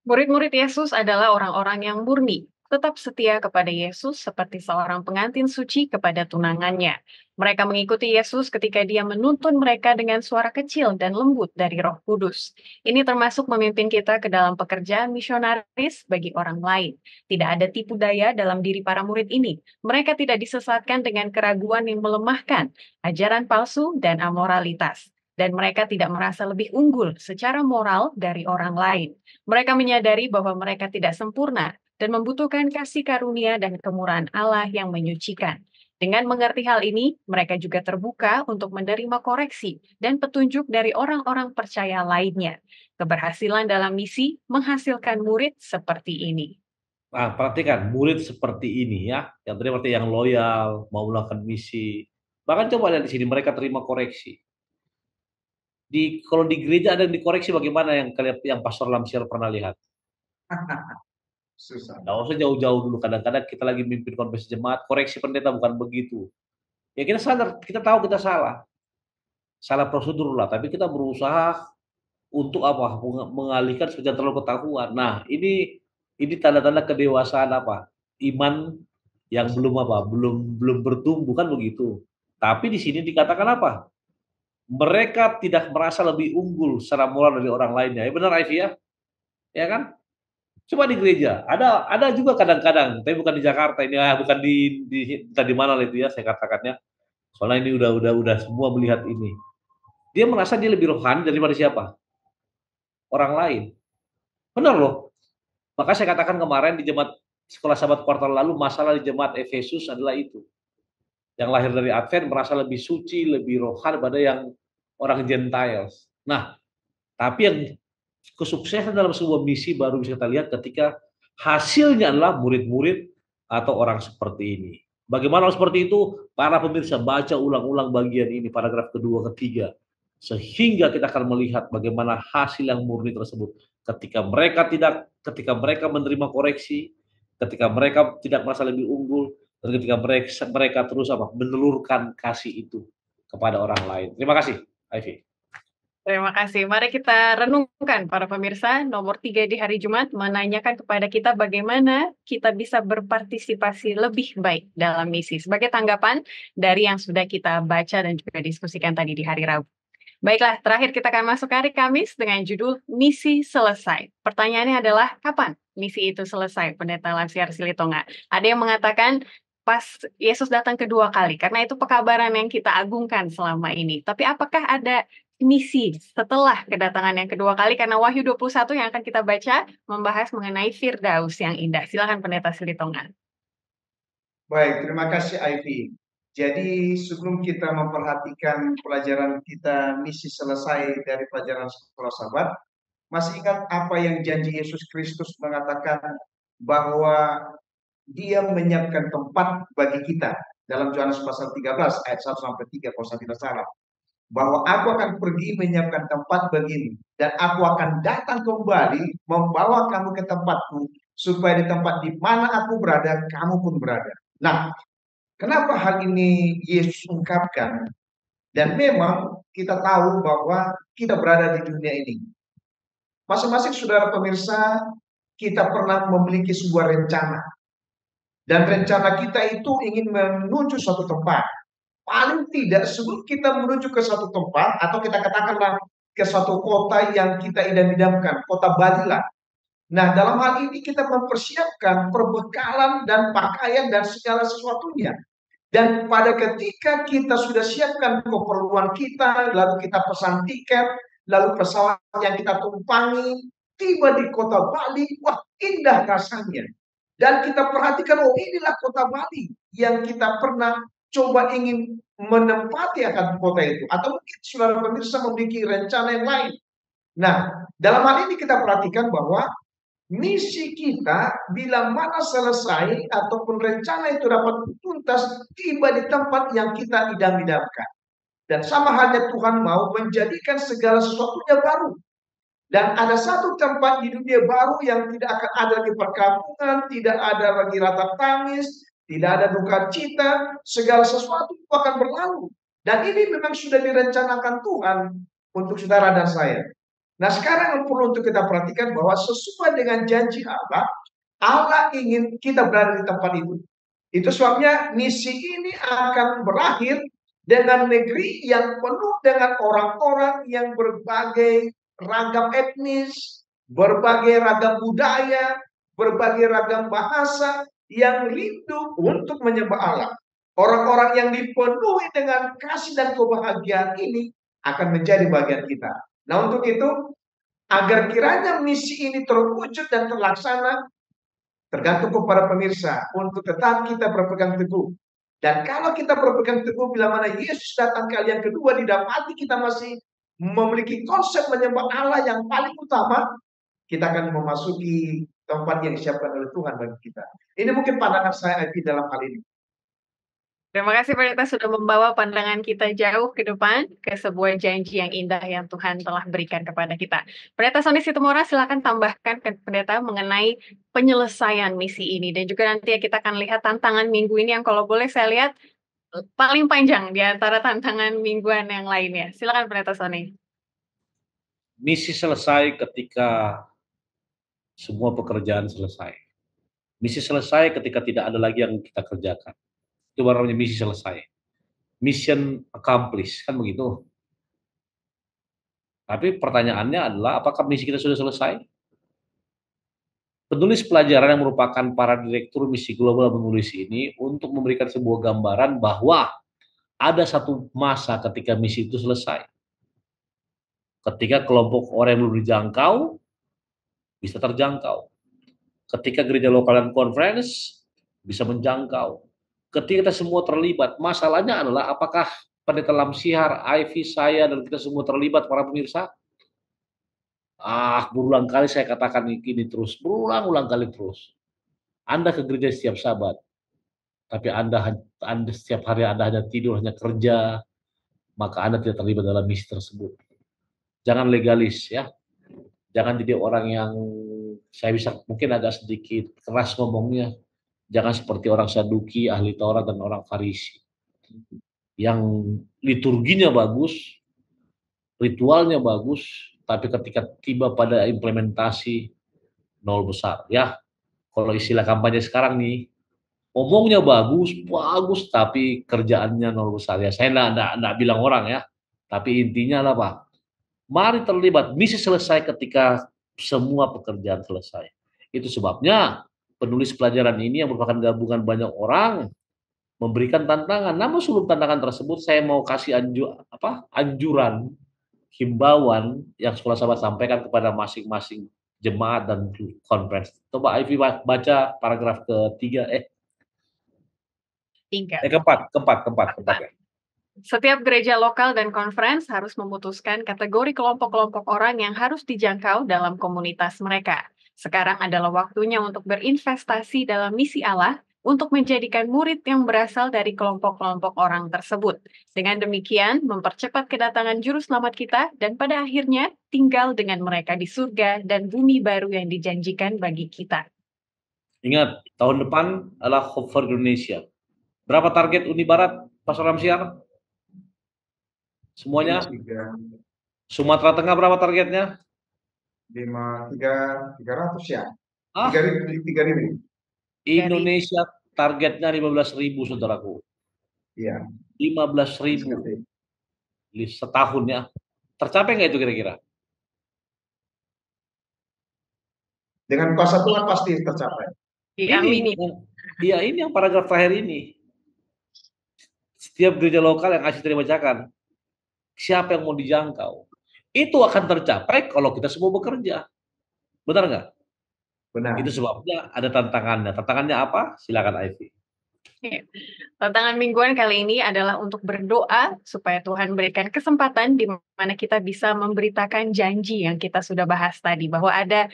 Murid-murid Yesus adalah orang-orang yang murni, tetap setia kepada Yesus seperti seorang pengantin suci kepada tunangannya. Mereka mengikuti Yesus ketika dia menuntun mereka dengan suara kecil dan lembut dari Roh Kudus. Ini termasuk memimpin kita ke dalam pekerjaan misionaris bagi orang lain. Tidak ada tipu daya dalam diri para murid ini. Mereka tidak disesatkan dengan keraguan yang melemahkan, ajaran palsu, dan amoralitas. Dan mereka tidak merasa lebih unggul secara moral dari orang lain. Mereka menyadari bahwa mereka tidak sempurna dan membutuhkan kasih karunia dan kemurahan Allah yang menyucikan. Dengan mengerti hal ini, mereka juga terbuka untuk menerima koreksi dan petunjuk dari orang-orang percaya lainnya. Keberhasilan dalam misi menghasilkan murid seperti ini.
Nah, perhatikan murid seperti ini ya, yang tadi berarti yang loyal, mau melakukan misi. Bahkan coba lihat di sini mereka terima koreksi. Kalau di gereja ada yang dikoreksi bagaimana yang kalian yang Pastor Lamsier pernah lihat?
Susah.
Nggak usah jauh-jauh dulu. Kadang-kadang kita lagi mimpin konferensi jemaat, koreksi pendeta bukan begitu. Ya kita sadar, kita tahu kita salah prosedur lah. Tapi kita berusaha untuk apa? Mengalihkan supaya terlalu ketahuan. Nah, ini tanda-tanda kedewasaan apa? Iman yang belum bertumbuh kan begitu. Tapi di sini dikatakan apa? Mereka tidak merasa lebih unggul secara moral dari orang lainnya. Ya benar Ivy ya? Ya kan? Coba di gereja, ada juga kadang-kadang, tapi bukan di Jakarta ini, bukan di mana lah itu ya saya katakannya. Soalnya ini udah semua melihat ini. Dia merasa dia lebih rohani daripada siapa? Orang lain. Benar loh. Maka saya katakan kemarin di jemaat sekolah sahabat kuartal lalu, masalah di jemaat Efesus adalah itu. Yang lahir dari Advent merasa lebih suci, lebih rohani daripada yang orang Gentiles. Nah, tapi yang kesuksesan dalam sebuah misi baru bisa kita lihat ketika hasilnya adalah murid-murid atau orang seperti ini. Bagaimana seperti itu? Para pemirsa baca ulang-ulang bagian ini, paragraf kedua, ketiga. Sehingga kita akan melihat bagaimana hasil yang murni tersebut. Ketika mereka menerima koreksi, ketika mereka tidak merasa lebih unggul, dan ketika mereka terus menelurkan kasih itu kepada orang lain. Terima kasih, Ivy.
Terima kasih. Mari kita renungkan para pemirsa. Nomor 3 di hari Jumat menanyakan kepada kita bagaimana kita bisa berpartisipasi lebih baik dalam misi. Sebagai tanggapan dari yang sudah kita baca dan juga diskusikan tadi di hari Rabu. Baiklah, terakhir kita akan masuk hari Kamis dengan judul Misi Selesai. Pertanyaannya adalah, kapan misi itu selesai, Pendeta Lamsier Silitonga? Ada yang mengatakan pas Yesus datang kedua kali, karena itu pekabaran yang kita agungkan selama ini. Tapi apakah ada misi setelah kedatangan yang kedua kali? Karena Wahyu 21 yang akan kita baca membahas mengenai Firdaus yang indah. Silakan Pendeta Silitonga.
Baik, terima kasih Ivy. Jadi sebelum kita memperhatikan pelajaran kita misi selesai dari pelajaran sekolah sahabat, masih ingat apa yang janji Yesus Kristus mengatakan bahwa dia menyiapkan tempat bagi kita dalam Yohanes pasal 13 ayat 1 sampai 3 kalau saya tidak salah. Bahwa aku akan pergi menyiapkan tempat bagimu dan aku akan datang kembali membawa kamu ke tempatku supaya di tempat di mana aku berada kamu pun berada. Nah, kenapa hal ini Yesus ungkapkan? Dan memang kita tahu bahwa kita berada di dunia ini. Masing-masing saudara pemirsa, kita pernah memiliki sebuah rencana. Dan rencana kita itu ingin menuju suatu tempat. Paling tidak sebelum kita menuju ke suatu tempat, atau kita katakanlah ke suatu kota yang kita idam-idamkan, kota Bali lah. Nah, dalam hal ini kita mempersiapkan perbekalan dan pakaian dan segala sesuatunya. Dan pada ketika kita sudah siapkan keperluan kita, lalu kita pesan tiket, lalu pesawat yang kita tumpangi, tiba di kota Bali, wah indah rasanya. Dan kita perhatikan, oh inilah kota Bali yang kita pernah coba ingin menempati akan kota itu. Atau mungkin saudara pemirsa memiliki rencana yang lain. Nah, dalam hal ini kita perhatikan bahwa misi kita bila mana selesai ataupun rencana itu dapat tuntas, tiba di tempat yang kita idam-idamkan. Dan sama halnya Tuhan mau menjadikan segala sesuatunya baru. Dan ada satu tempat di dunia baru yang tidak akan ada lagi perkampungan, tidak ada lagi ratap tangis, tidak ada duka cita, segala sesuatu itu akan berlalu. Dan ini memang sudah direncanakan Tuhan untuk saudara dan saya. Nah, sekarang yang perlu untuk kita perhatikan bahwa sesuai dengan janji Allah, Allah ingin kita berada di tempat itu. Itu sebabnya misi ini akan berakhir dengan negeri yang penuh dengan orang-orang yang berbagai ragam etnis, berbagai ragam budaya, berbagai ragam bahasa yang rindu untuk menyembah Allah. Orang-orang yang dipenuhi dengan kasih dan kebahagiaan ini akan menjadi bagian kita. Nah, untuk itu, agar kiranya misi ini terwujud dan terlaksana, tergantung kepada pemirsa untuk tetap kita berpegang teguh. Dan kalau kita berpegang teguh bila mana Yesus datang kali yang kedua, di dalam hati kita masih memiliki konsep menyembah Allah yang paling utama, kita akan memasuki tempat yang disiapkan oleh Tuhan bagi kita. Ini mungkin pandangan saya dalam hal ini.
Terima kasih Pendeta sudah membawa pandangan kita jauh ke depan ke sebuah janji yang indah yang Tuhan telah berikan kepada kita. Pendeta Sony Situmora, silakan tambahkan ke Pendeta mengenai penyelesaian misi ini, dan juga nanti kita akan lihat tantangan minggu ini yang kalau boleh saya lihat paling panjang di antara tantangan mingguan yang lainnya. Silakan Pendeta Sony.
Misi selesai ketika semua pekerjaan selesai. Misi selesai ketika tidak ada lagi yang kita kerjakan. Itu baru namanya misi selesai. Mission accomplished, kan begitu. Tapi pertanyaannya adalah, apakah misi kita sudah selesai? Penulis pelajaran yang merupakan para direktur misi global menulis ini untuk memberikan sebuah gambaran bahwa ada satu masa ketika misi itu selesai. Ketika kelompok orang yang belum dijangkau bisa terjangkau. Ketika gereja lokal dan conference bisa menjangkau. Ketika kita semua terlibat, masalahnya adalah apakah Pendeta Lamsihar, Ivy, saya, dan kita semua terlibat, para pemirsa? Berulang kali saya katakan ini terus, berulang-ulang kali terus. Anda ke gereja setiap Sabat, tapi Anda setiap hari Anda hanya tidur, hanya kerja, maka Anda tidak terlibat dalam misi tersebut. Jangan legalis ya. Jangan jadi orang yang saya bisa mungkin agak sedikit keras ngomongnya. Jangan seperti orang Saduki, ahli Taurat, dan orang Farisi. Yang liturginya bagus, ritualnya bagus, tapi ketika tiba pada implementasi, nol besar. Ya, kalau istilah kampanye sekarang nih, omongnya bagus, tapi kerjaannya nol besar. Ya, saya enggak bilang orang ya, tapi intinya apa? Mari terlibat, misi selesai ketika semua pekerjaan selesai. Itu sebabnya penulis pelajaran ini yang merupakan gabungan banyak orang memberikan tantangan. Namun sebelum tantangan tersebut, saya mau kasih anjuran, himbauan yang Sekolah Sahabat sampaikan kepada masing-masing jemaat dan conference. Coba Ivy baca paragraf ketiga, keempat.
Setiap gereja lokal dan conference harus memutuskan kategori kelompok-kelompok orang yang harus dijangkau dalam komunitas mereka. Sekarang adalah waktunya untuk berinvestasi dalam misi Allah untuk menjadikan murid yang berasal dari kelompok-kelompok orang tersebut. Dengan demikian, mempercepat kedatangan juru selamat kita dan pada akhirnya tinggal dengan mereka di surga dan bumi baru yang dijanjikan bagi kita.
Ingat, tahun depan adalah Hope for Indonesia. Berapa target Uni Barat, Pastor Lamsihar? Semuanya? Sumatera Tengah berapa targetnya?
300 ya. 3.000.
Indonesia targetnya 15.000, saudaraku.
Iya.
15.000 setahun ya. Tercapai nggak itu kira-kira?
Dengan kuasa Tuhan pasti tercapai.
Iya, ini yang paragraf terakhir ini. Setiap gereja lokal yang Asyik tadi bacakan, siapa yang mau dijangkau? Itu akan tercapai kalau kita semua bekerja. Benar nggak?
Benar.
Itu sebabnya ada tantangannya. Tantangannya apa? Silakan Ivy.
Iya. Tantangan mingguan kali ini adalah untuk berdoa supaya Tuhan berikan kesempatan di mana kita bisa memberitakan janji yang kita sudah bahas tadi, bahwa ada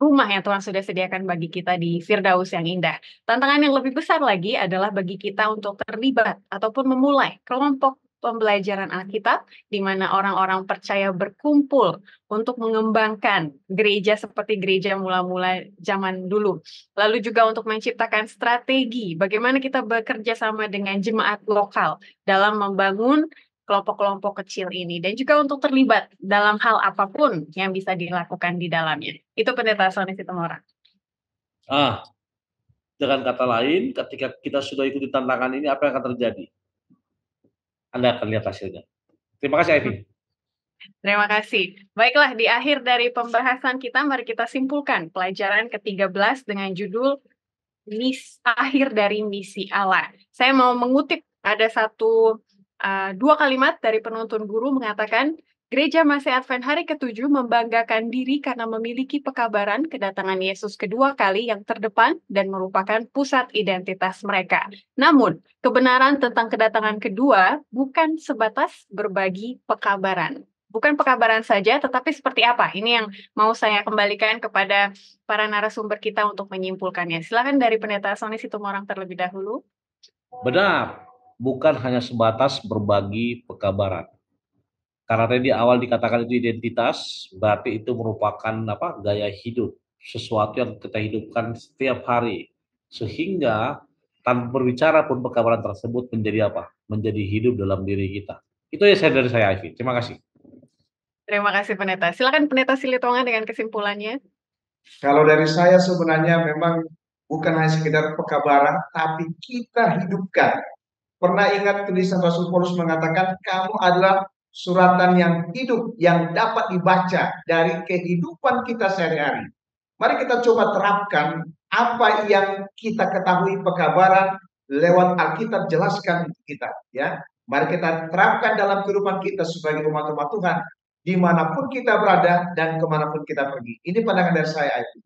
rumah yang Tuhan sudah sediakan bagi kita di Firdaus yang indah. Tantangan yang lebih besar lagi adalah bagi kita untuk terlibat ataupun memulai kelompok pembelajaran Alkitab di mana orang-orang percaya berkumpul untuk mengembangkan gereja seperti gereja mula-mula zaman dulu. Lalu juga untuk menciptakan strategi bagaimana kita bekerja sama dengan jemaat lokal dalam membangun kelompok-kelompok kecil ini dan juga untuk terlibat dalam hal apapun yang bisa dilakukan di dalamnya. Itu Pendeta Sony Situmorang.
Dengan kata lain, ketika kita sudah ikuti tantangan ini, apa yang akan terjadi? Anda akan lihat hasilnya. Terima kasih, Ivy.
Terima kasih. Baiklah, di akhir dari pembahasan kita, mari kita simpulkan pelajaran ke-13 dengan judul akhir dari misi Allah. Saya mau mengutip ada dua kalimat dari penuntun guru mengatakan, Gereja Masih Advent hari ke-7 membanggakan diri karena memiliki pekabaran kedatangan Yesus kedua kali yang terdepan dan merupakan pusat identitas mereka. Namun, kebenaran tentang kedatangan kedua bukan sebatas berbagi pekabaran. Bukan pekabaran saja, tetapi seperti apa? Ini yang mau saya kembalikan kepada para narasumber kita untuk menyimpulkannya. Silakan dari Pendeta Sony Situmorang terlebih dahulu.
Benar, bukan hanya sebatas berbagi pekabaran. Karena tadi awal dikatakan itu identitas, berarti itu merupakan gaya hidup, sesuatu yang kita hidupkan setiap hari. Sehingga tanpa berbicara pun pekabaran tersebut menjadi menjadi hidup dalam diri kita. Itu ya dari saya, Ivy. Terima kasih.
Terima kasih Pendeta. Silakan Pendeta Silitonga dengan kesimpulannya.
Kalau dari saya sebenarnya memang bukan hanya sekedar pekabaran, tapi kita hidupkan. Pernah ingat tulisan Rasul Paulus mengatakan, kamu adalah suratan yang hidup, yang dapat dibaca dari kehidupan kita sehari-hari. Mari kita coba terapkan apa yang kita ketahui pekabaran lewat Alkitab jelaskan kita. Ya, mari kita terapkan dalam kehidupan kita sebagai umat-umat Tuhan, dimanapun kita berada dan kemanapun kita pergi. Ini pandangan dari saya, Ayu.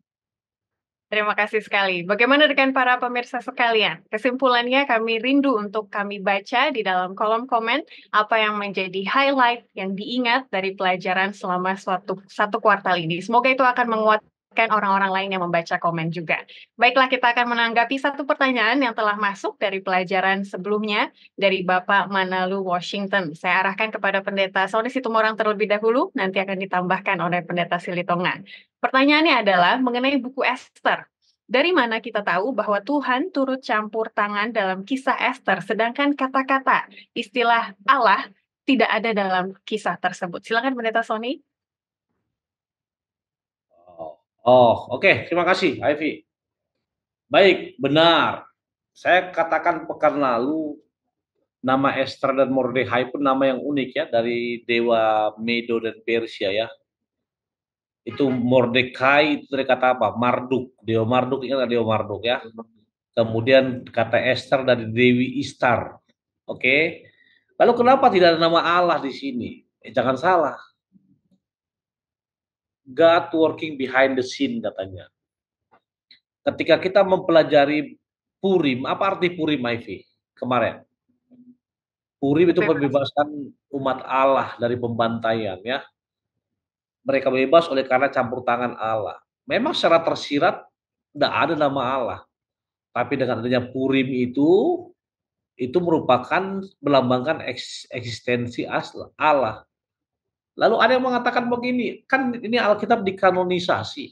Terima kasih sekali. Bagaimana dengan para pemirsa sekalian? Kesimpulannya kami rindu untuk kami baca di dalam kolom komen apa yang menjadi highlight yang diingat dari pelajaran selama satu kuartal ini. Semoga itu akan menguatkan orang-orang lain yang membaca komen juga. Baiklah, kita akan menanggapi satu pertanyaan yang telah masuk dari pelajaran sebelumnya dari Bapak Manalu Washington. Saya arahkan kepada Pendeta Sony Situmorang terlebih dahulu, nanti akan ditambahkan oleh Pendeta Silitonga. Pertanyaannya adalah mengenai buku Esther. Dari mana kita tahu bahwa Tuhan turut campur tangan dalam kisah Esther, sedangkan kata-kata istilah Allah tidak ada dalam kisah tersebut? Silakan Pendeta Sony.
Oke. Terima kasih, Ivy. Baik, benar. Saya katakan pekan lalu, nama Esther dan Mordechai pun nama yang unik ya, dari dewa Medo dan Persia ya. Itu Mordechai itu dari kata apa? Marduk. Dewa Marduk, ingat Dewa Marduk ya. Kemudian kata Esther dari Dewi Istar. Oke. Lalu kenapa tidak ada nama Allah di sini? Jangan salah. God working behind the scene katanya. Ketika kita mempelajari Purim, apa arti Purim, Ivy? Kemarin. Purim itu pembebasan umat Allah dari pembantaian ya. Mereka bebas oleh karena campur tangan Allah. Memang secara tersirat tidak ada nama Allah. Tapi dengan adanya Purim itu merupakan melambangkan eksistensi Allah. Lalu ada yang mengatakan begini, kan ini Alkitab dikanonisasi.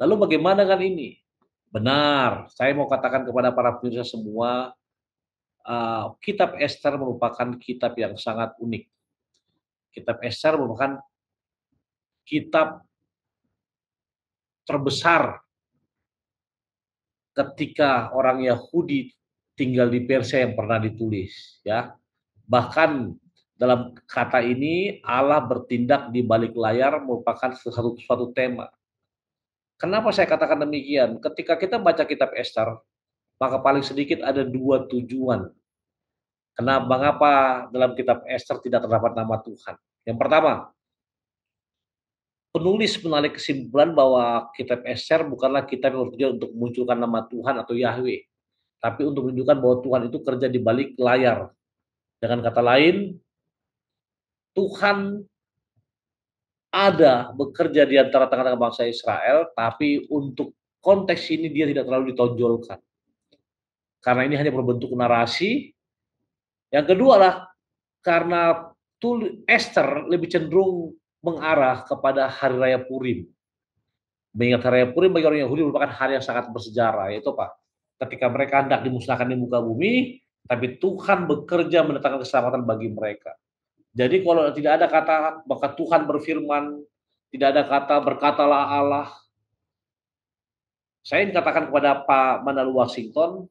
Lalu bagaimana dengan ini? Benar, saya mau katakan kepada para pemirsa semua, kitab Esther merupakan kitab yang sangat unik. Kitab Esther merupakan kitab terbesar ketika orang Yahudi tinggal di Persia yang pernah ditulis ya. Bahkan dalam kata ini Allah bertindak di balik layar merupakan suatu tema. Kenapa saya katakan demikian? Ketika kita baca kitab Esther, maka paling sedikit ada dua tujuan. Mengapa dalam kitab Esther tidak terdapat nama Tuhan? Yang pertama, penulis menarik kesimpulan bahwa kitab Esther bukanlah kitab yang bertujuan untuk memunculkan nama Tuhan atau Yahweh. tapi untuk menunjukkan bahwa Tuhan itu kerja di balik layar. Dengan kata lain, Tuhan ada bekerja di antara tengah-tengah bangsa Israel, tapi untuk konteks ini dia tidak terlalu ditonjolkan. Karena ini hanya berbentuk narasi. Yang kedua adalah karena Esther lebih cenderung mengarah kepada Hari Raya Purim. Mengingat Hari Raya Purim bagi orang Yahudi merupakan hari yang sangat bersejarah, yaitu Pak, ketika mereka hendak dimusnahkan di muka bumi, tapi Tuhan bekerja mendatangkan keselamatan bagi mereka. Jadi kalau tidak ada kata maka Tuhan berfirman, tidak ada kata berkatalah Allah. Saya ingin katakan kepada Pak Manalu Washington,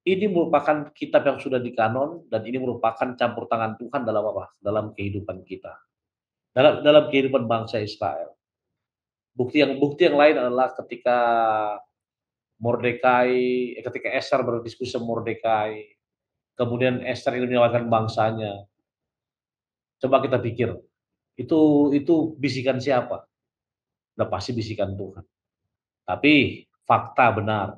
ini merupakan kitab yang sudah dikanon dan ini merupakan campur tangan Tuhan dalam apa? Dalam kehidupan kita. Dalam kehidupan bangsa Israel. Bukti yang lain adalah ketika ketika Esther berdiskusi sama Mordekai, kemudian Esther ingin menyelamatkan bangsanya. Coba kita pikir, itu bisikan siapa? Udah pasti bisikan Tuhan. Tapi fakta benar,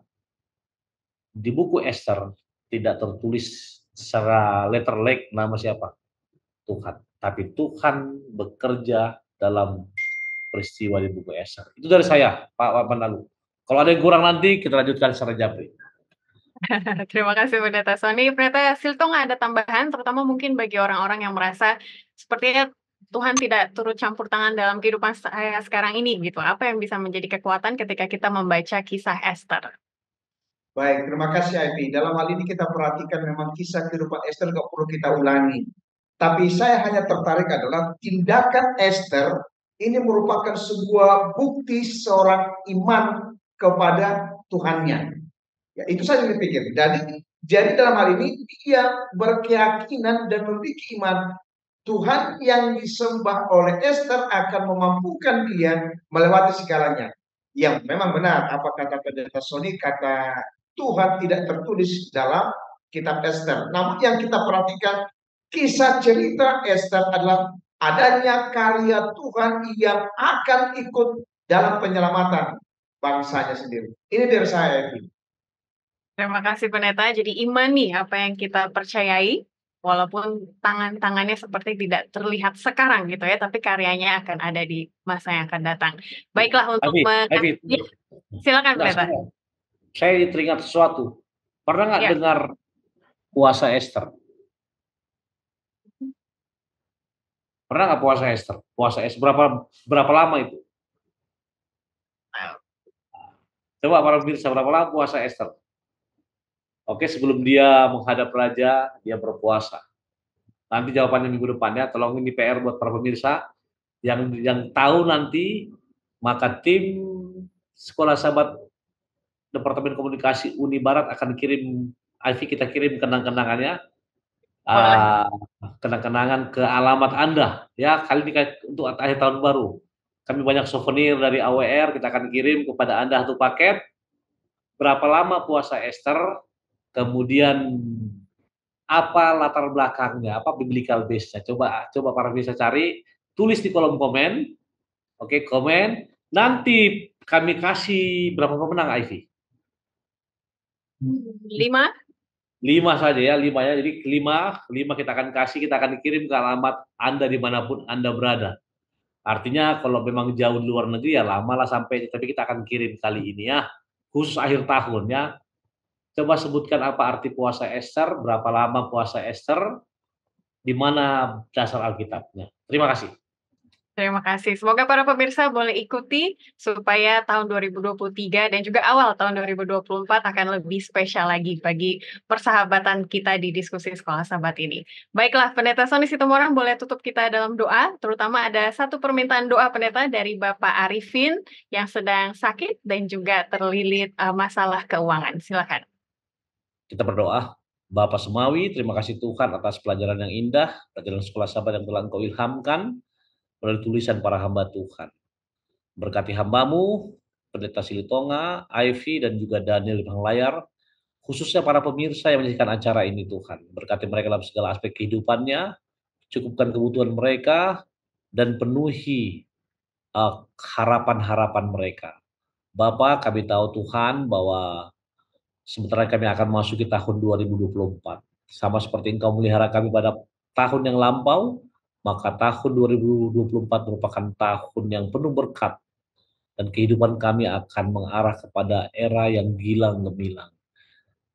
di buku Esther tidak tertulis secara letter like nama siapa? Tuhan. Tapi Tuhan bekerja dalam peristiwa di buku Esther. Itu dari saya, Pak Manalu. Kalau ada yang kurang nanti kita lanjutkan secara japri.
Terima kasih Pendeta Sony. Pendeta Siltong ada tambahan, terutama mungkin bagi orang-orang yang merasa sepertinya Tuhan tidak turut campur tangan dalam kehidupan saya sekarang ini gitu. Apa yang bisa menjadi kekuatan ketika kita membaca kisah Esther?
Baik, terima kasih Ivy. Dalam hal ini kita perhatikan memang kisah kehidupan Esther nggak perlu kita ulangi. Tapi saya hanya tertarik adalah tindakan Esther ini merupakan sebuah bukti seorang iman kepada Tuhannya. Ya, itu saja yang dipikir. Jadi dalam hal ini dia berkeyakinan dan memiliki iman Tuhan yang disembah oleh Esther akan memampukan dia melewati segalanya. Yang memang benar apa kata Pendeta Sony, kata Tuhan tidak tertulis dalam kitab Esther. Namun yang kita perhatikan kisah cerita Esther adalah adanya karya Tuhan yang akan ikut dalam penyelamatan bangsanya sendiri. Ini dari saya.
Terima kasih Pendeta. Jadi iman nih apa yang kita percayai, walaupun tangan-tangannya seperti tidak terlihat sekarang gitu ya, tapi karyanya akan ada di masa yang akan datang. Baiklah untuk
Ivy,
ya, silakan Pendeta.
Saya teringat sesuatu. Pernah nggak dengar puasa Esther? Pernah nggak puasa Esther? Puasa Esther berapa lama itu? Coba para pemirsa, berapa lama puasa Esther? Oke, sebelum dia menghadap raja, dia berpuasa. Nanti jawabannya minggu depannya. Tolong ini PR buat para pemirsa yang tahu nanti, maka tim Sekolah Sahabat Departemen Komunikasi Uni Barat akan kirim, kita kirim kenang-kenangannya, kenang-kenangan ke alamat Anda ya, kali ini untuk akhir tahun baru. Kami banyak souvenir dari AWR, kita akan kirim kepada Anda satu paket. Berapa lama puasa Esther, kemudian apa latar belakangnya, apa biblical base-nya. Coba para bisa cari, tulis di kolom komen. Oke, komen. Nanti kami kasih berapa pemenang, Ivy?
5
saja ya, 5 ya. Jadi 5 kita akan kasih, kita akan kirim ke alamat Anda dimanapun Anda berada. Artinya kalau memang jauh di luar negeri ya lama lah sampai, tapi kita akan kirim kali ini ya, khusus akhir tahun ya. Coba sebutkan apa arti puasa Esther, berapa lama puasa Esther, di mana dasar Alkitabnya. Terima kasih.
Terima kasih. Semoga para pemirsa boleh ikuti supaya tahun 2023 dan juga awal tahun 2024 akan lebih spesial lagi bagi persahabatan kita di diskusi Sekolah Sahabat ini. Baiklah, Pendeta Sony Situmorang boleh tutup kita dalam doa, terutama ada satu permintaan doa Pendeta dari Bapak Arifin yang sedang sakit dan juga terlilit masalah keuangan. Silakan.
Kita berdoa. Bapak Semawi, terima kasih Tuhan atas pelajaran yang indah, pelajaran Sekolah Sahabat yang telah Engkau ilhamkan melalui tulisan para hamba Tuhan. Berkati hambamu, Pendeta Silitonga, Ivy, dan juga Daniel di belakang layar, khususnya para pemirsa yang menyaksikan acara ini Tuhan. Berkati mereka dalam segala aspek kehidupannya, cukupkan kebutuhan mereka, dan penuhi harapan-harapan mereka. Bapak, kami tahu Tuhan bahwa sementara kami akan memasuki tahun 2024. Sama seperti Engkau melihara kami pada tahun yang lampau, maka tahun 2024 merupakan tahun yang penuh berkat, dan kehidupan kami akan mengarah kepada era yang gilang gemilang.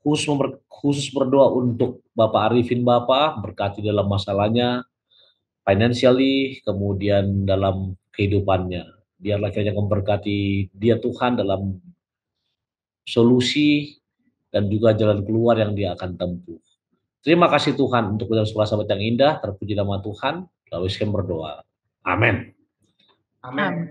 Khusus berdoa untuk Bapak Arifin Bapak, berkati dalam masalahnya, financially, kemudian dalam kehidupannya. Biarlah kiranya memberkati dia Tuhan dalam solusi dan juga jalan keluar yang dia akan tempuh. Terima kasih Tuhan untuk sekolah sahabat yang indah, terpuji nama Tuhan, lalu saya berdoa. Amin.
Amin.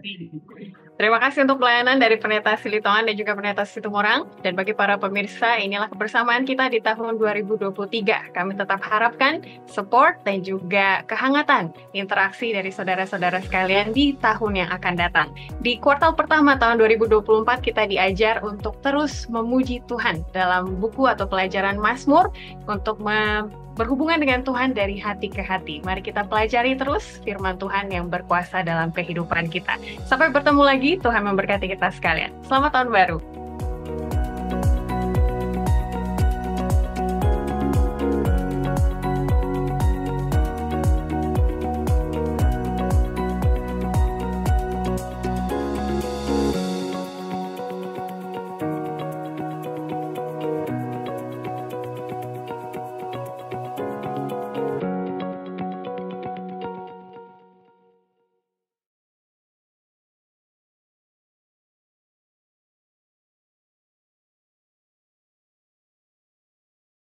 Terima kasih untuk pelayanan dari Pendeta Silitongan dan juga Pendeta Situmorang. Dan bagi para pemirsa, inilah kebersamaan kita di tahun 2023. Kami tetap harapkan support dan juga kehangatan interaksi dari saudara-saudara sekalian di tahun yang akan datang. Di kuartal pertama tahun 2024 kita diajar untuk terus memuji Tuhan dalam buku atau pelajaran Mazmur untuk berhubungan dengan Tuhan dari hati ke hati. Mari kita pelajari terus firman Tuhan yang berkuasa dalam kehidupan kita. Sampai bertemu lagi, Tuhan memberkati kita sekalian. Selamat tahun baru.